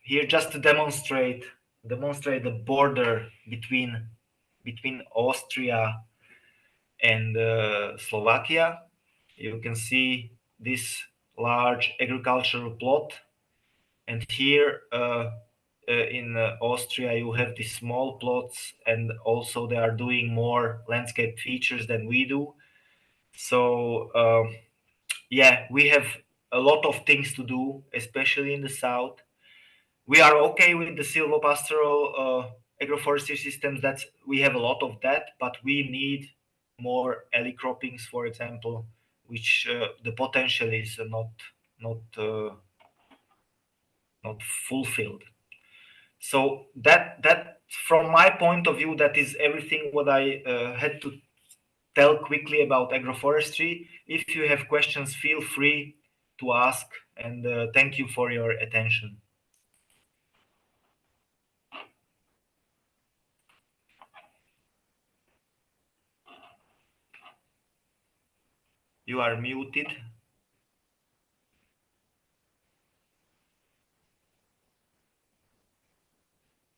here, just to demonstrate the border between Austria and Slovakia. You can see this large agricultural plot, and here in Austria you have these small plots, and also they are doing more landscape features than we do. So yeah, we have a lot of things to do, especially in the south. We are okay with the silvopastoral agroforestry systems. We have a lot of that, but we need more alley croppings, for example, which the potential is not fulfilled. So that from my point of view, that is everything what I had to tell quickly about agroforestry. If you have questions, feel free to ask, and thank you for your attention. You are muted.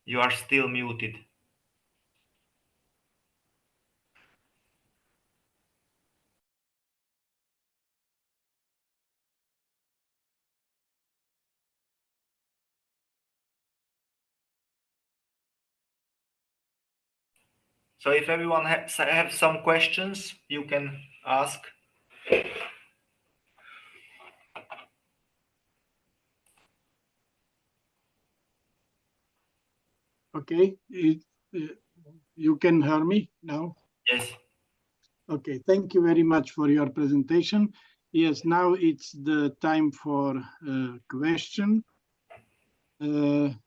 You are still muted. So if everyone have some questions, you can ask. Okay, you can hear me now? Yes. Okay, thank you very much for your presentation. Yes, now it's the time for question. If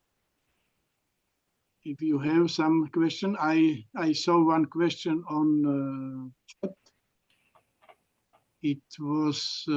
you have some question, I saw one question on chat. It was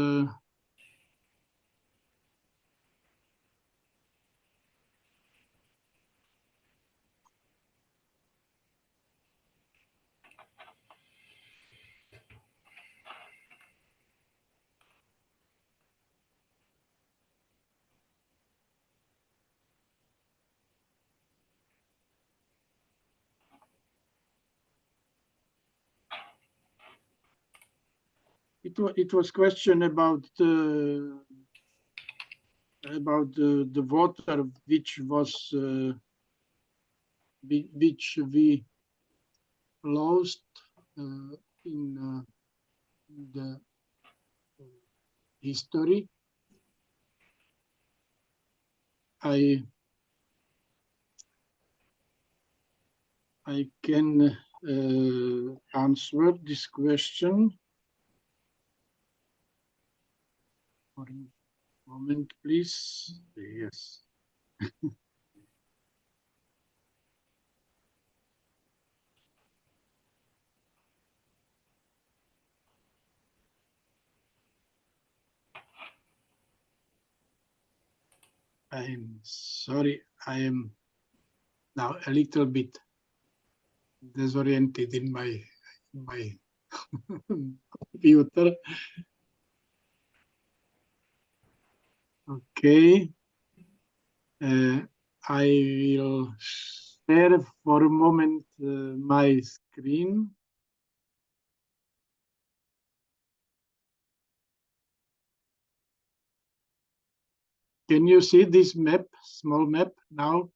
it was question about the water which was which we lost in the history. I can answer this question. For a moment, please. Yes. I'm sorry, I am now a little bit disoriented in my computer. Okay, I will share for a moment my screen. Can you see this map, small map now?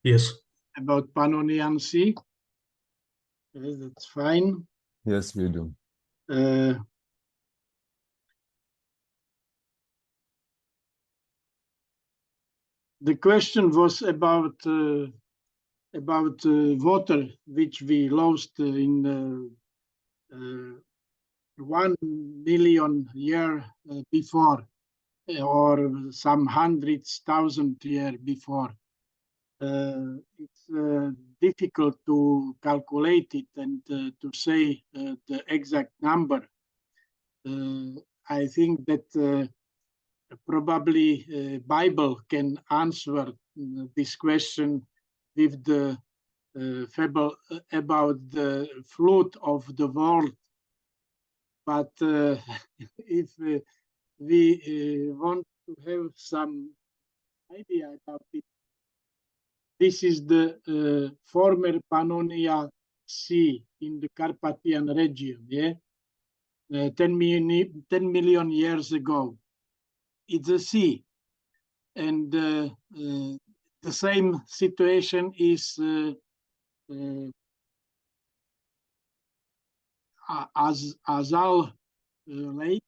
Yes. About Pannonian Sea? Yes, that's fine. Yes, we do. The question was about water, which we lost in 1 million years before, or some hundreds, thousand years before. It's difficult to calculate it and to say the exact number. I think that probably Bible can answer this question with the fable about the flood of the world. But if we want to have some idea about it, this is the former Pannonia Sea in the Carpathian region, yeah? 10 million years ago. It's a sea. And the same situation is Azal Lake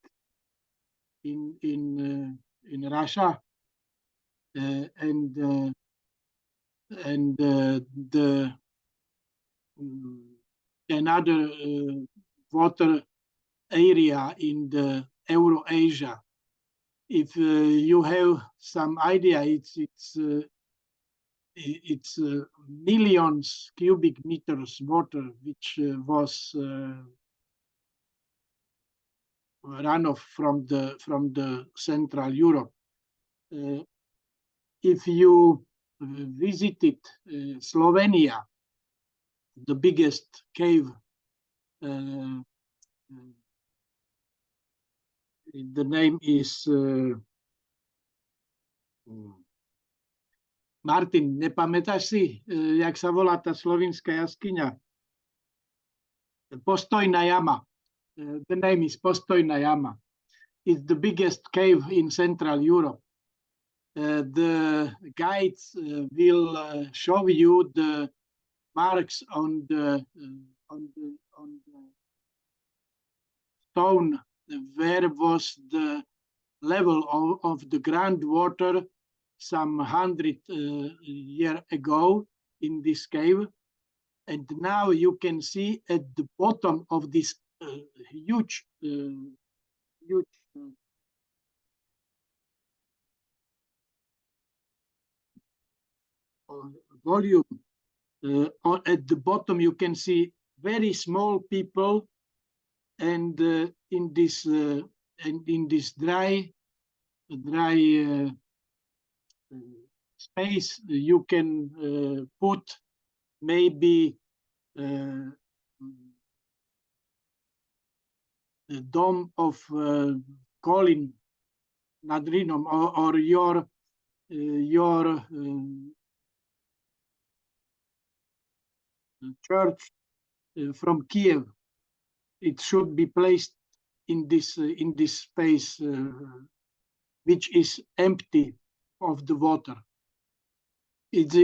in Russia, and the another water area in the Eurasia. If you have some idea, it's millions cubic meters water which was run off from the Central Europe. If you visited Slovenia, the biggest cave, the name is Martin, nepamätáš si, jak sa volá tá slovinská jaskyňa? Postojná jama. The name is Postojná jama. It's the biggest cave in Central Europe. The guides will show you the marks on the stone where was the level of the groundwater some 100 years ago in this cave. And now you can see at the bottom of this huge volume. At the bottom you can see very small people, and in this dry space you can put maybe the dome of Colin Nadrinom or your church from Kiev. It should be placed in this space which is empty of the water. It's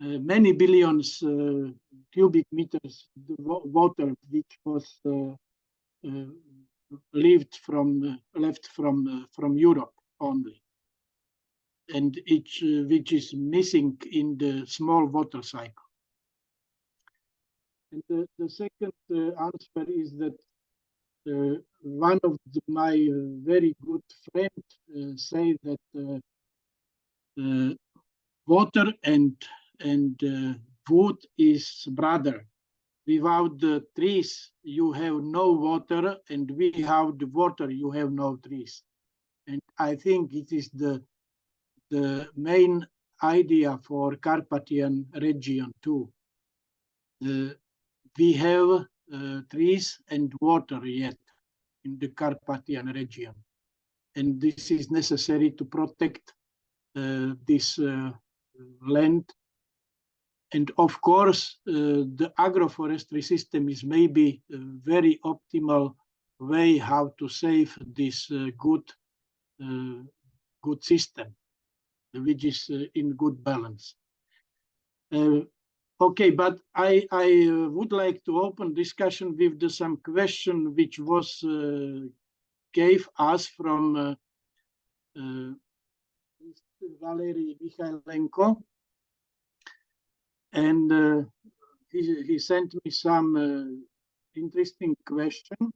many billions cubic meters water which was left from Europe only, and which is missing in the small water cycle. And the second answer is that one of my very good friends say that water and wood is brother. Without the trees, you have no water, and without the water, you have no trees. And I think it is the main idea for Carpathian region too. We have trees and water yet in the Carpathian region, and this is necessary to protect this land. And of course, the agroforestry system is maybe a very optimal way how to save this good system, which is in good balance. Okay, but I would like to open discussion with some question which was gave us from Valery Mikhailenko, and he sent me some interesting question.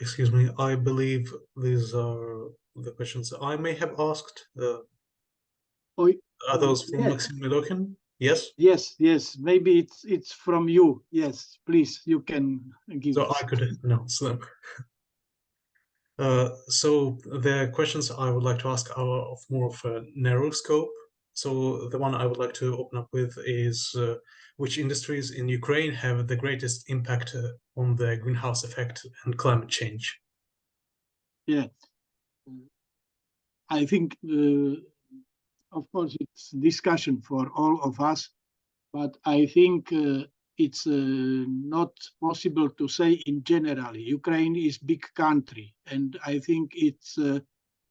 Excuse me, I believe these are the questions I may have asked. Are those from Maxim Milokin? Yes? Yes, maybe it's from you. Yes, please, you can give. So I could announce them. So the questions I would like to ask are of more of a narrow scope. So the one I would like to open up with is which industries in Ukraine have the greatest impact on the greenhouse effect and climate change? Yeah, I think, of course, it's discussion for all of us, but I think it's not possible to say in general. Ukraine is big country, and I think it's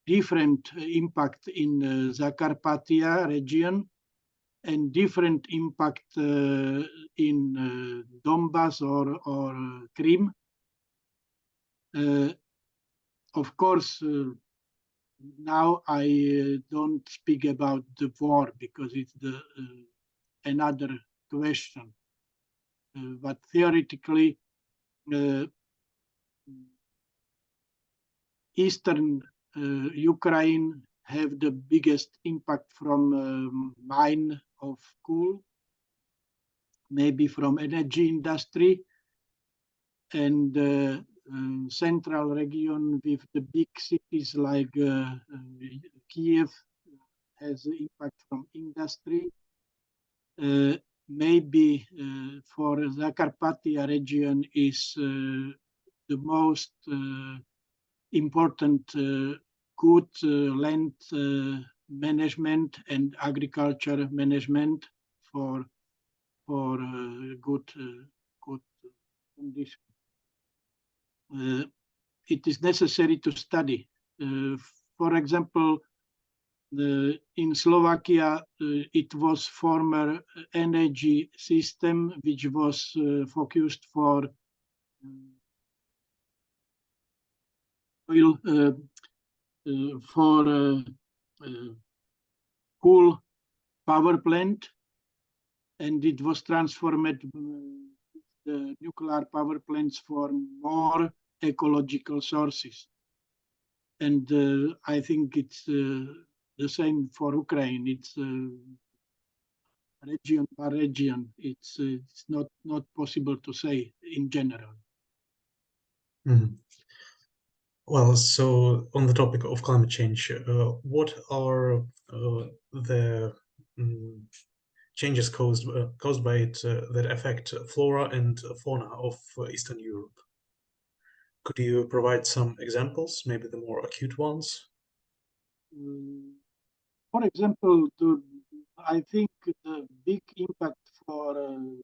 different impact in Zakarpattia region and different impact in Donbass or Crimea. Of course, now I don't speak about the war because it's another question. But theoretically, Eastern Ukraine have the biggest impact from mine of coal, maybe from energy industry, and central region with the big cities like Kiev has impact from industry. Maybe for Zakarpattia region is the most important good land management and agriculture management for good condition. It is necessary to study. For example, in Slovakia, it was former energy system which was focused for oil, for coal power plant, and it was transformed the nuclear power plants for more ecological sources. And I think it's the same for Ukraine. It's region by region. It's not possible to say in general. Mm-hmm. Well, so on the topic of climate change, what are the changes caused by it that affect flora and fauna of Eastern Europe? Could you provide some examples, maybe the more acute ones? For example, I think the big impact for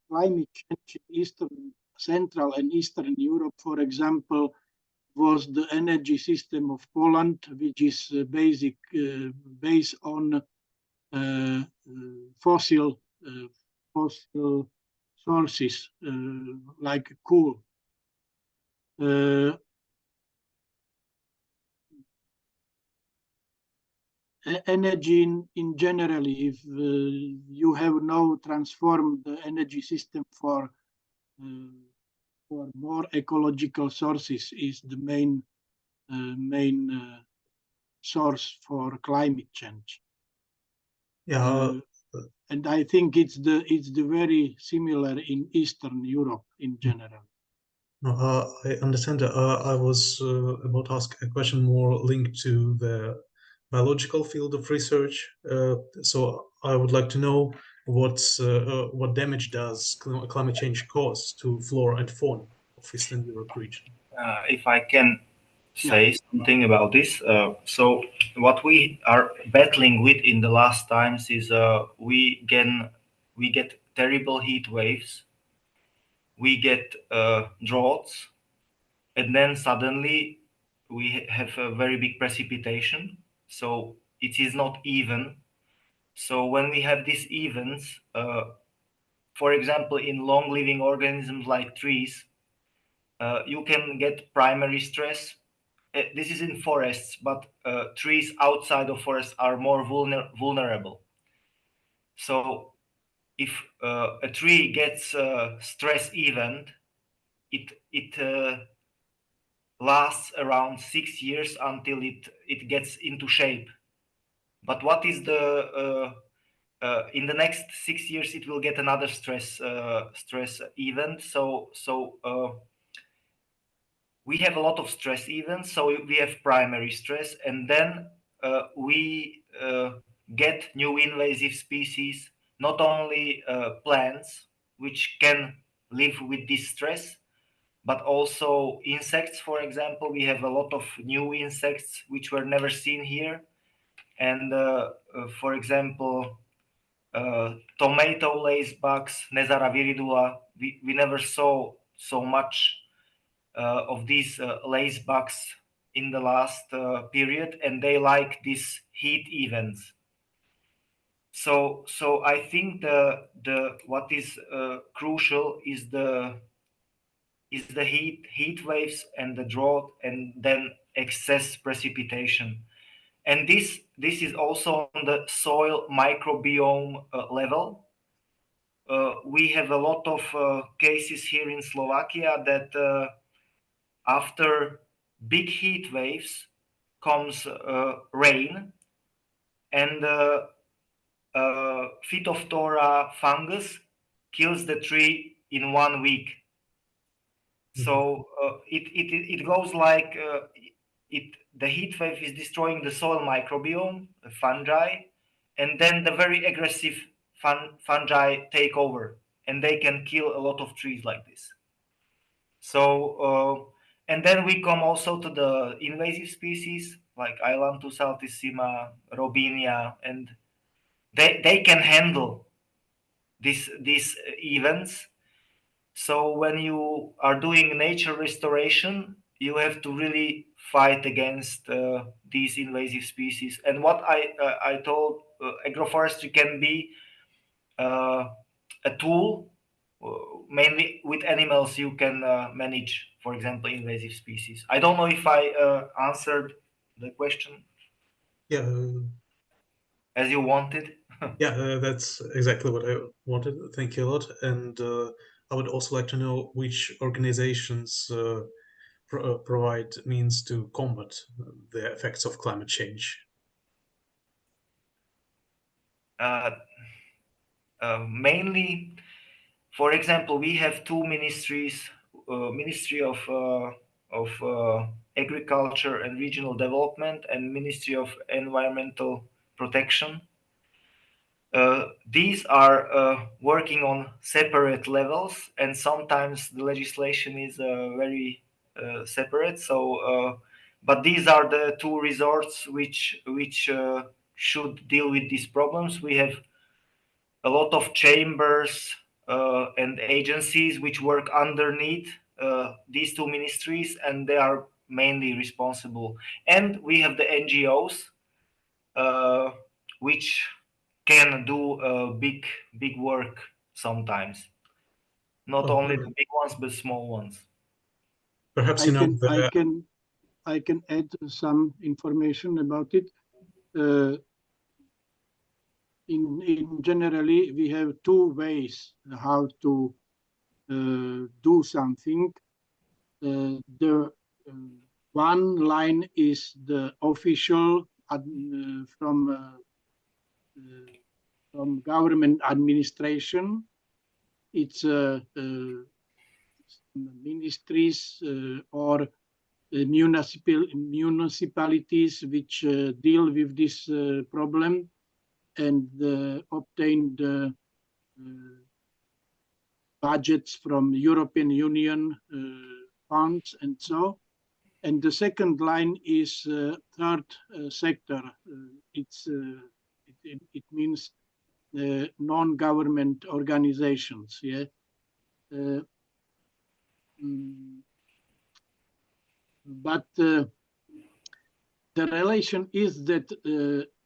climate change in Central and Eastern Europe, for example, was the energy system of Poland, which is based on fossil fossil sources like coal. Energy in general, if you have now transformed the energy system for more ecological sources, is the main source for climate change. Yeah, and I think it's the very similar in Eastern Europe in general. no, I understand. I was about to ask a question more linked to the biological field of research. So I would like to know what damage does climate change cause to flora and fauna of Eastern Europe region? If I can say something about this, so what we are battling with in the last times is we get terrible heat waves, we get droughts, and then suddenly we have a very big precipitation. So it is not even. So when we have these events, for example, in long-living organisms like trees, you can get primary stress. This is in forests, but trees outside of forests are more vulnerable. So if a tree gets a stress event, it lasts around 6 years until it gets into shape. But what is the in the next 6 years it will get another stress event. So we have a lot of stress events. So we have primary stress, and then we get new invasive species, not only plants which can live with this stress, but also insects. For example, we have a lot of new insects which were never seen here. And for example, tomato lace bugs, Nezara viridula, we never saw so much of these lace bugs in the last period, and they like these heat events. So I think the what is crucial is the heat waves and the drought, and then excess precipitation. And this is also on the soil microbiome level. We have a lot of cases here in Slovakia that after big heat waves comes rain, and Phytophthora fungus kills the tree in 1 week. So it goes like the heat wave is destroying the soil microbiome, the fungi, and then the very aggressive fungi take over, and they can kill a lot of trees like this. So and then we come also to the invasive species like Ailanthus altissima, Robinia, and they can handle these events. So when you are doing nature restoration, you have to really fight against these invasive species. And what I told, agroforestry can be a tool. Mainly with animals, you can manage, for example, invasive species. I don't know if I answered the question. Yeah. As you wanted. Yeah, that's exactly what I wanted. Thank you a lot. And I would also like to know which organizations provide means to combat the effects of climate change. Mainly, for example, we have two ministries, Ministry of Agriculture and Regional Development and Ministry of Environmental Protection. These are working on separate levels, and sometimes the legislation is very separate. So, but these are the two resorts which should deal with these problems. We have a lot of chambers and agencies which work underneath these two ministries, and they are mainly responsible. And we have the NGOs which can do big work sometimes. Not only the big ones, but small ones. Perhaps you know I can add some information about it. In generally, we have two ways how to do something. The one line is the official from government administration. It's ministries or municipalities which deal with this problem and obtain the budgets from European Union funds and so. And the second line is third sector. It means non-government organizations. Yeah. But the relation is that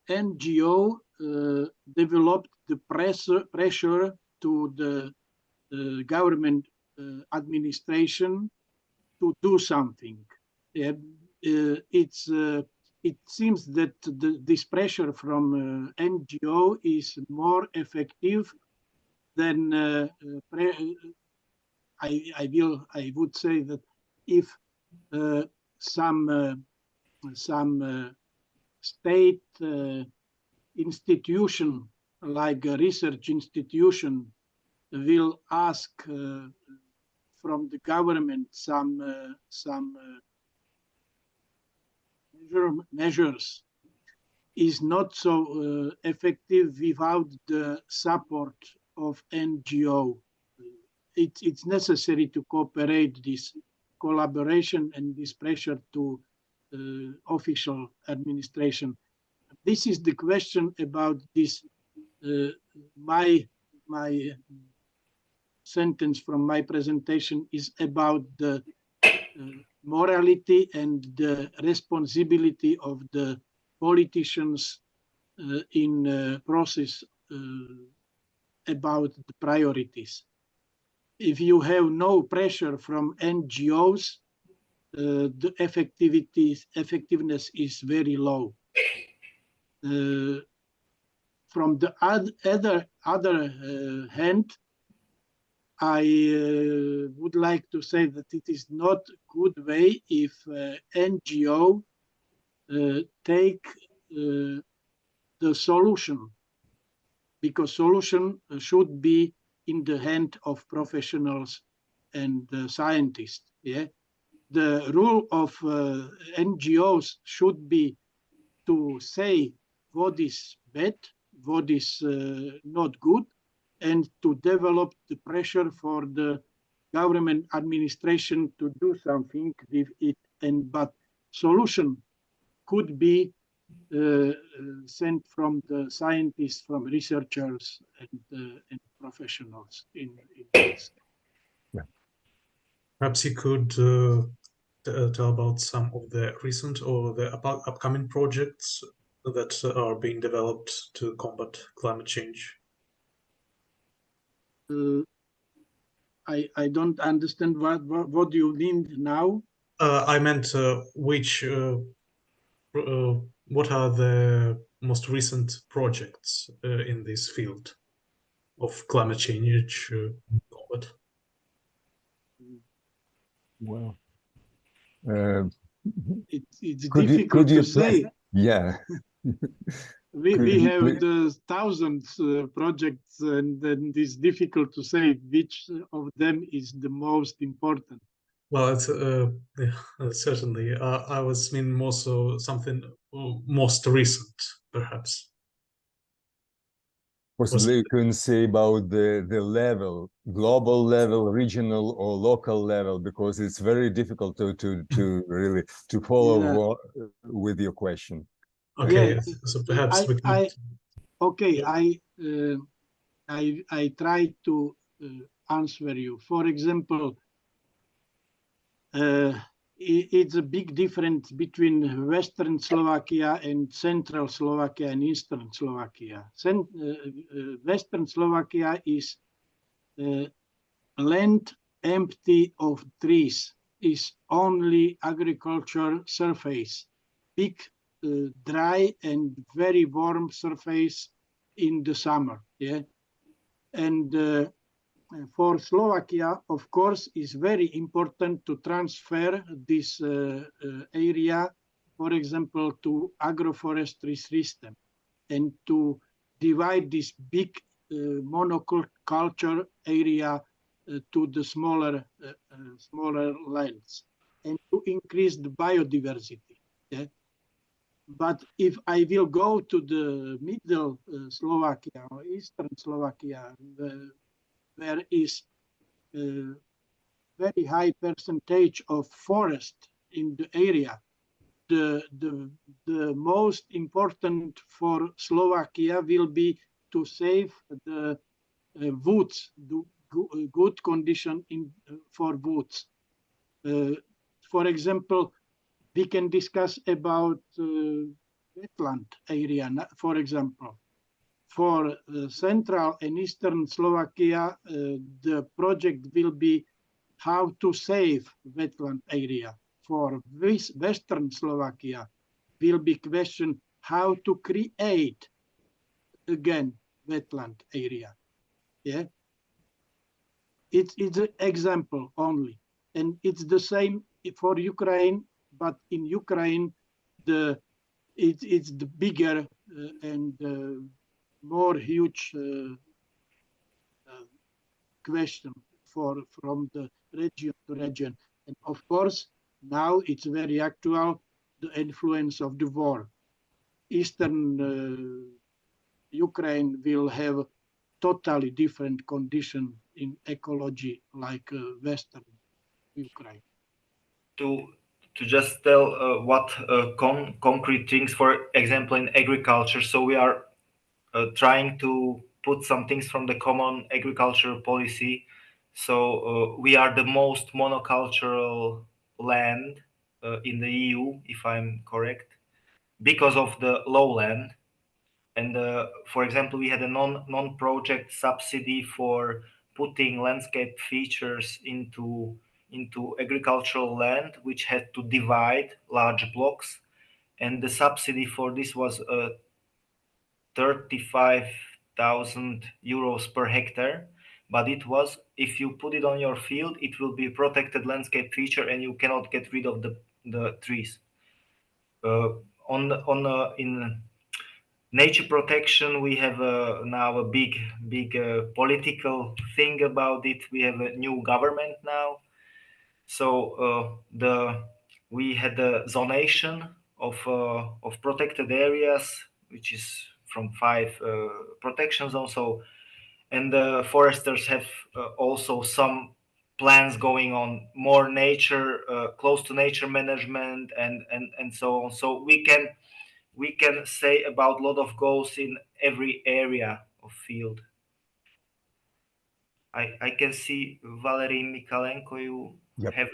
NGO developed the pressure to the government administration to do something. It seems that this pressure from NGO is more effective than I would say that if some state institution, like a research institution, will ask from the government some measures, is not so effective without the support of NGO. It's necessary to cooperate this collaboration and this pressure to official administration. This is the question about this. My sentence from my presentation is about the morality and the responsibility of the politicians in process about the priorities. If you have no pressure from NGOs, the effectiveness is very low. From the other hand, I would like to say that it is not a good way if NGO take the solution, because solution should be in the hand of professionals and scientists. Yeah, the rule of NGOs should be to say what is bad, what is not good, and to develop the pressure for the government administration to do something with it. But solution could be sent from the scientists, from researchers and professionals in this. Yeah. Perhaps you could tell about some of the recent or the upcoming projects that are being developed to combat climate change. I don't understand what do you mean now? I meant what are the most recent projects in this field of climate change combat? Well, it's difficult to say. Yeah. We have the thousands projects, and then it's difficult to say which of them is the most important. Well, it's certainly. I was mean more so something most recent, perhaps. Possibly you can say about the level, global level, regional or local level, because it's very difficult to really to follow with your question. Okay, Yeah, so perhaps we can. Okay, I try to answer you. For example, it's a big difference between Western Slovakia and Central Slovakia and Eastern Slovakia. Western Slovakia is land empty of trees, is only agriculture surface, big, dry and very warm surface in the summer. Yeah, and for Slovakia, of course, is very important to transfer this area, for example, to agroforestry system, and to divide this big monoculture area to the smaller lands, and to increase the biodiversity. Yeah? But if I will go to the middle Slovakia or eastern Slovakia, there is a very high percentage of forest in the area. The most important for Slovakia will be to save the woods, the good condition for woods. For example, we can discuss about wetland area, for example. For Central and Eastern Slovakia, the project will be how to save wetland area. For Western Slovakia, will be question how to create again wetland area. Yeah, it's an example only, and it's the same for Ukraine. But in Ukraine, it's the bigger and more huge question from the region to region. And of course, now it's very actual, the influence of the war. Eastern Ukraine will have totally different condition in ecology like Western Ukraine. To just tell what concrete things, for example, in agriculture. So we are trying to put some things from the common agricultural policy. So we are the most monocultural land in the EU, if I'm correct, because of the lowland. And for example, we had a non-project subsidy for putting landscape features into agricultural land, which had to divide large blocks. And the subsidy for this was 35,000 euros per hectare. But it was, if you put it on your field, it will be a protected landscape feature and you cannot get rid of the trees. In nature protection, we have now a big political thing about it. We have a new government now. So we had the zonation of protected areas, which is from 5 protection zones. So, and the foresters have also some plans going on, more nature, close to nature management, and so on. So we can say about a lot of goals in every area of field. I can see Valerie Mikalenko, you have.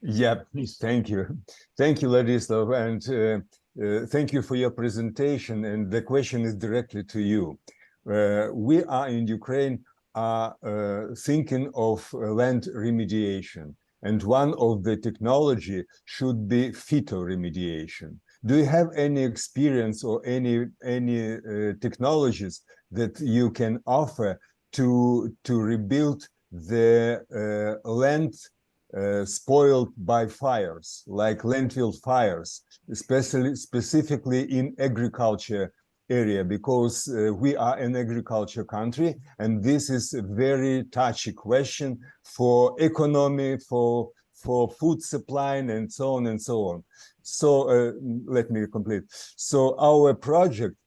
Yeah, thank you. Thank you, Ladisław, and thank you for your presentation. And the question is directly to you. We are in Ukraine thinking of land remediation, and one of the technology should be phytoremediation. Do you have any experience or any technologies that you can offer to rebuild the land spoiled by fires, like landfill fires, specifically in agriculture area, because we are an agriculture country, and this is a very touchy question for economy, for food supply, and so on and so on. So let me complete. So our project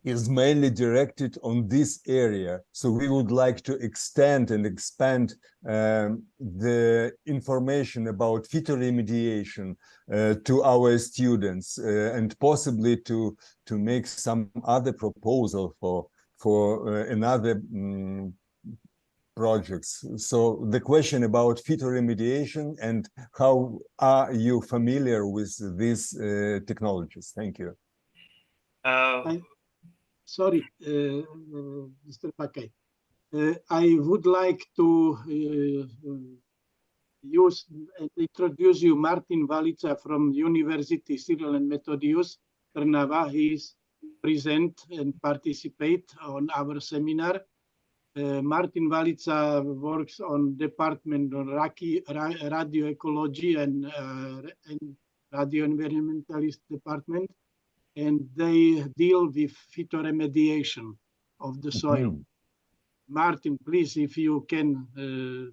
is mainly directed on this area. So we would like to extend and expand the information about phytoremediation to our students and possibly to make some other proposal for another projects. So the question about phytoremediation and how are you familiar with these technologies? Thank you. Sorry, Mr. Bacai. I would like to use and introduce you Martin Valica from University Cyril and Methodius Trnava. He is present and participate on our seminar. Martin Valica works on department on radio ecology and radio environmentalist department, and they deal with phytoremediation of the soil. Martin, please, if you can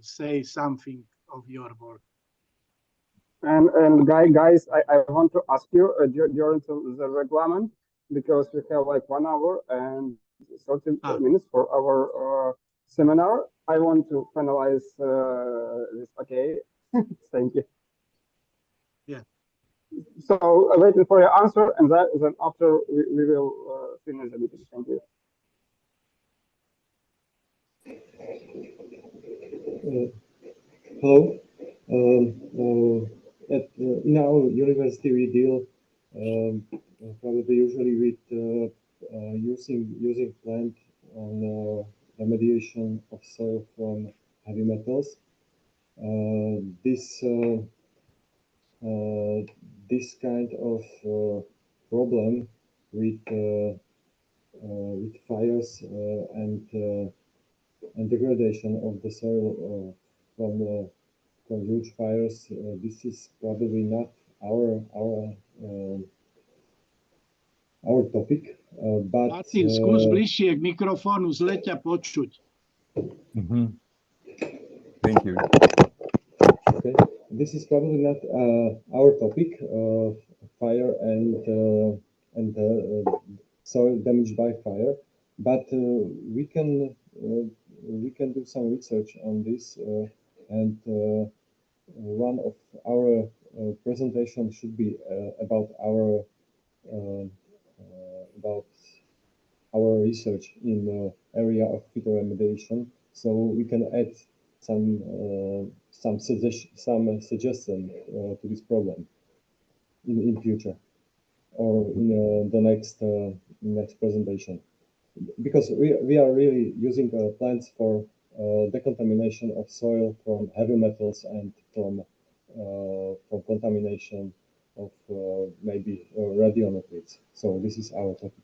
say something of your work. And guys, I want to ask you during the requirement, because we have like 1 hour and 30 minutes for our seminar. I want to finalize this. Okay, thank you. Yeah. So waiting for your answer, and then after we will finish the meeting. Thank you. Hello. In our university, we deal probably usually with using plant on remediation of soil from heavy metals. This kind of problem with fires and degradation of the soil from huge fires. This is probably not our topic, but Martin, skús bližšie k mikrofónu, zle ťa počuť. Thank you. Okay, this is probably not our topic, fire and soil damaged by fire, but we can do some research on this, and one of our presentation should be about our research in the area of phytoremediation, so we can add some suggestion to this problem in future or in the next presentation, because we are really using plants for decontamination of soil from heavy metals and from contamination of maybe radionuclides. So this is our topic.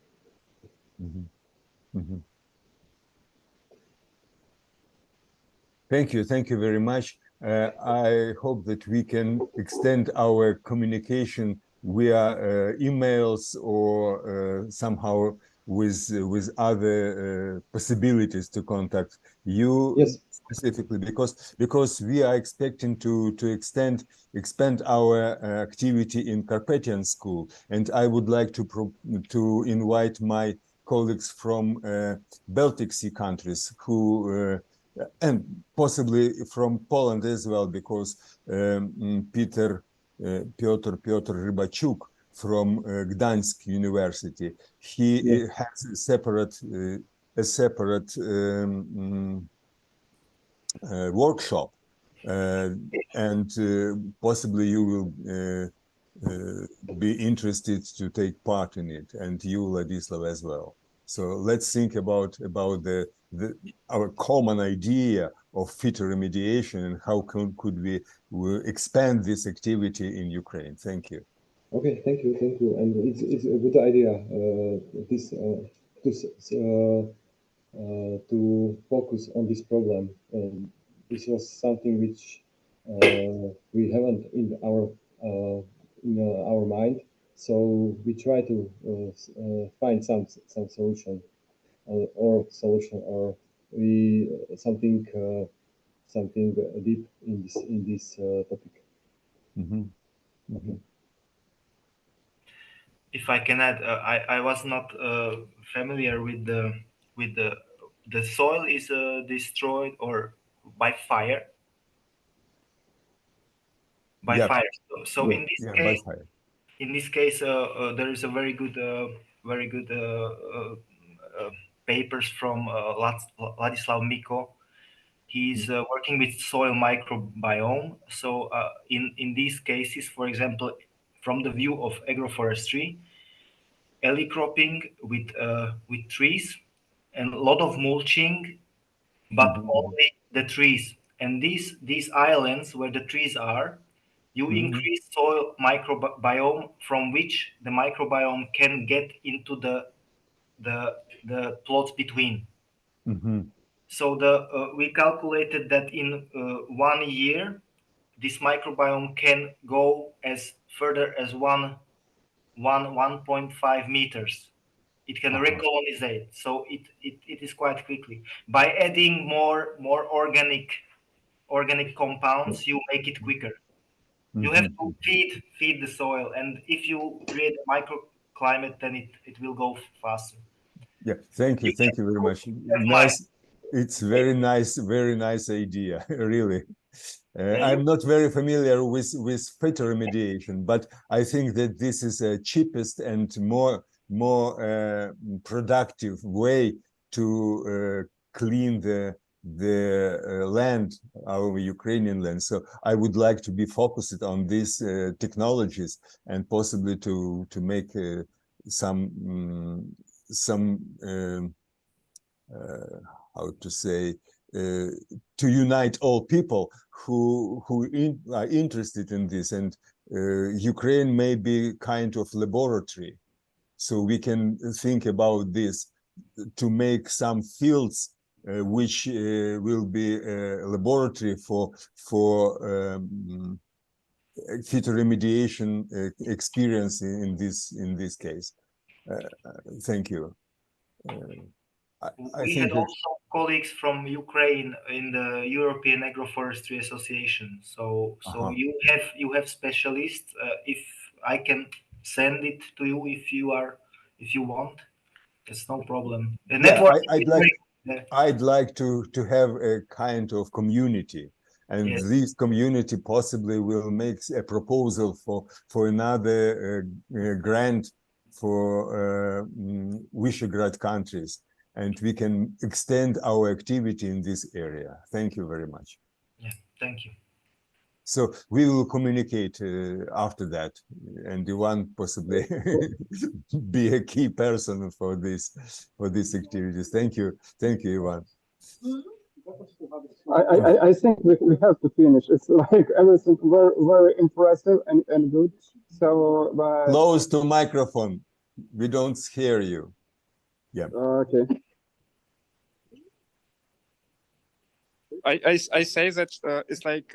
Thank you very much. I hope that we can extend our communication via emails or somehow with other possibilities to contact you. Yes. Specifically, because we are expecting to expand our activity in Carpathian School, and I would like to invite my colleagues from Baltic Sea countries who and possibly from Poland as well, because Piotr Rybachuk from Gdańsk University, he has a separate workshop, and possibly you will be interested to take part in it, and you, Ladisław, as well. So let's think about our common idea of phytoremediation and how could we expand this activity in Ukraine. Thank you. Okay, thank you, and it's a good idea to focus on this problem. This was something which we haven't in our mind, so we try to find some solution or we something deep in this topic. If I can add, I was not familiar with the soil is destroyed or by fire. Fire. So in this case, there is a very good papers from Ladisław Bakaj. He's working with soil microbiome. So in these cases, for example, from the view of agroforestry, alley cropping with trees and a lot of mulching, but only the trees. And these islands where the trees are, you increase soil microbiome, from which the microbiome can get into the plots between. So we calculated that in 1 year, this microbiome can go as further as 1.5 meters. It can recolonizate, so it is quite quickly. By adding more organic compounds, you make it quicker. You have to feed the soil, and if you create a microclimate, then it will go faster. Yeah, thank you very much. Nice, it's very nice idea, really. I'm not very familiar with phytoremediation, but I think that this is a cheapest and more productive way to clean the land, our Ukrainian land. So I would like to be focused on these technologies and possibly to make some how to say, to unite all people who are interested in this, and Ukraine may be kind of laboratory, so we can think about this to make some fields which will be a laboratory for phytoremediation experience in this case. Thank you. We had also colleagues from Ukraine in the European Agroforestry Association. So you have specialists. If I can send it to you, if you want, it's no problem. The network. I'd like to have a kind of community, and this community possibly will make a proposal for another grant for Visegrad countries, and we can extend our activity in this area. Thank you very much. Yeah, thank you. So we will communicate after that, and Ivan possibly be a key person for these activities. Thank you, Ivan. I think we have to finish. It's like everything very impressive and good. So close to microphone. We don't hear you. Yeah. Okay. I say that it's like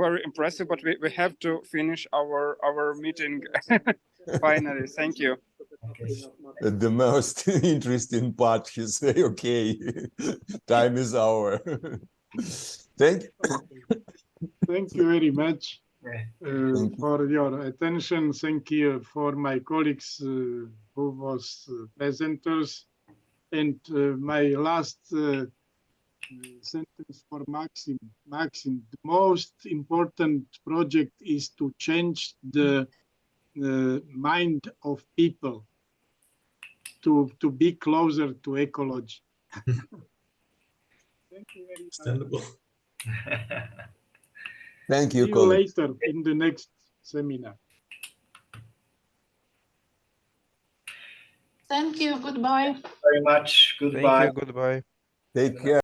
very impressive, but we have to finish our meeting finally. Thank you. The most interesting part, you say, okay, time is over. Thank you very much for your attention. Thank you for my colleagues who was presenters. And my last sentence for Maxim. Maxim, the most important project is to change the mind of people to be closer to ecology. Thank you very much. Thank you. See you later in the next seminar. Thank you. Goodbye. Very much. Goodbye. Thank you. Goodbye. Take care.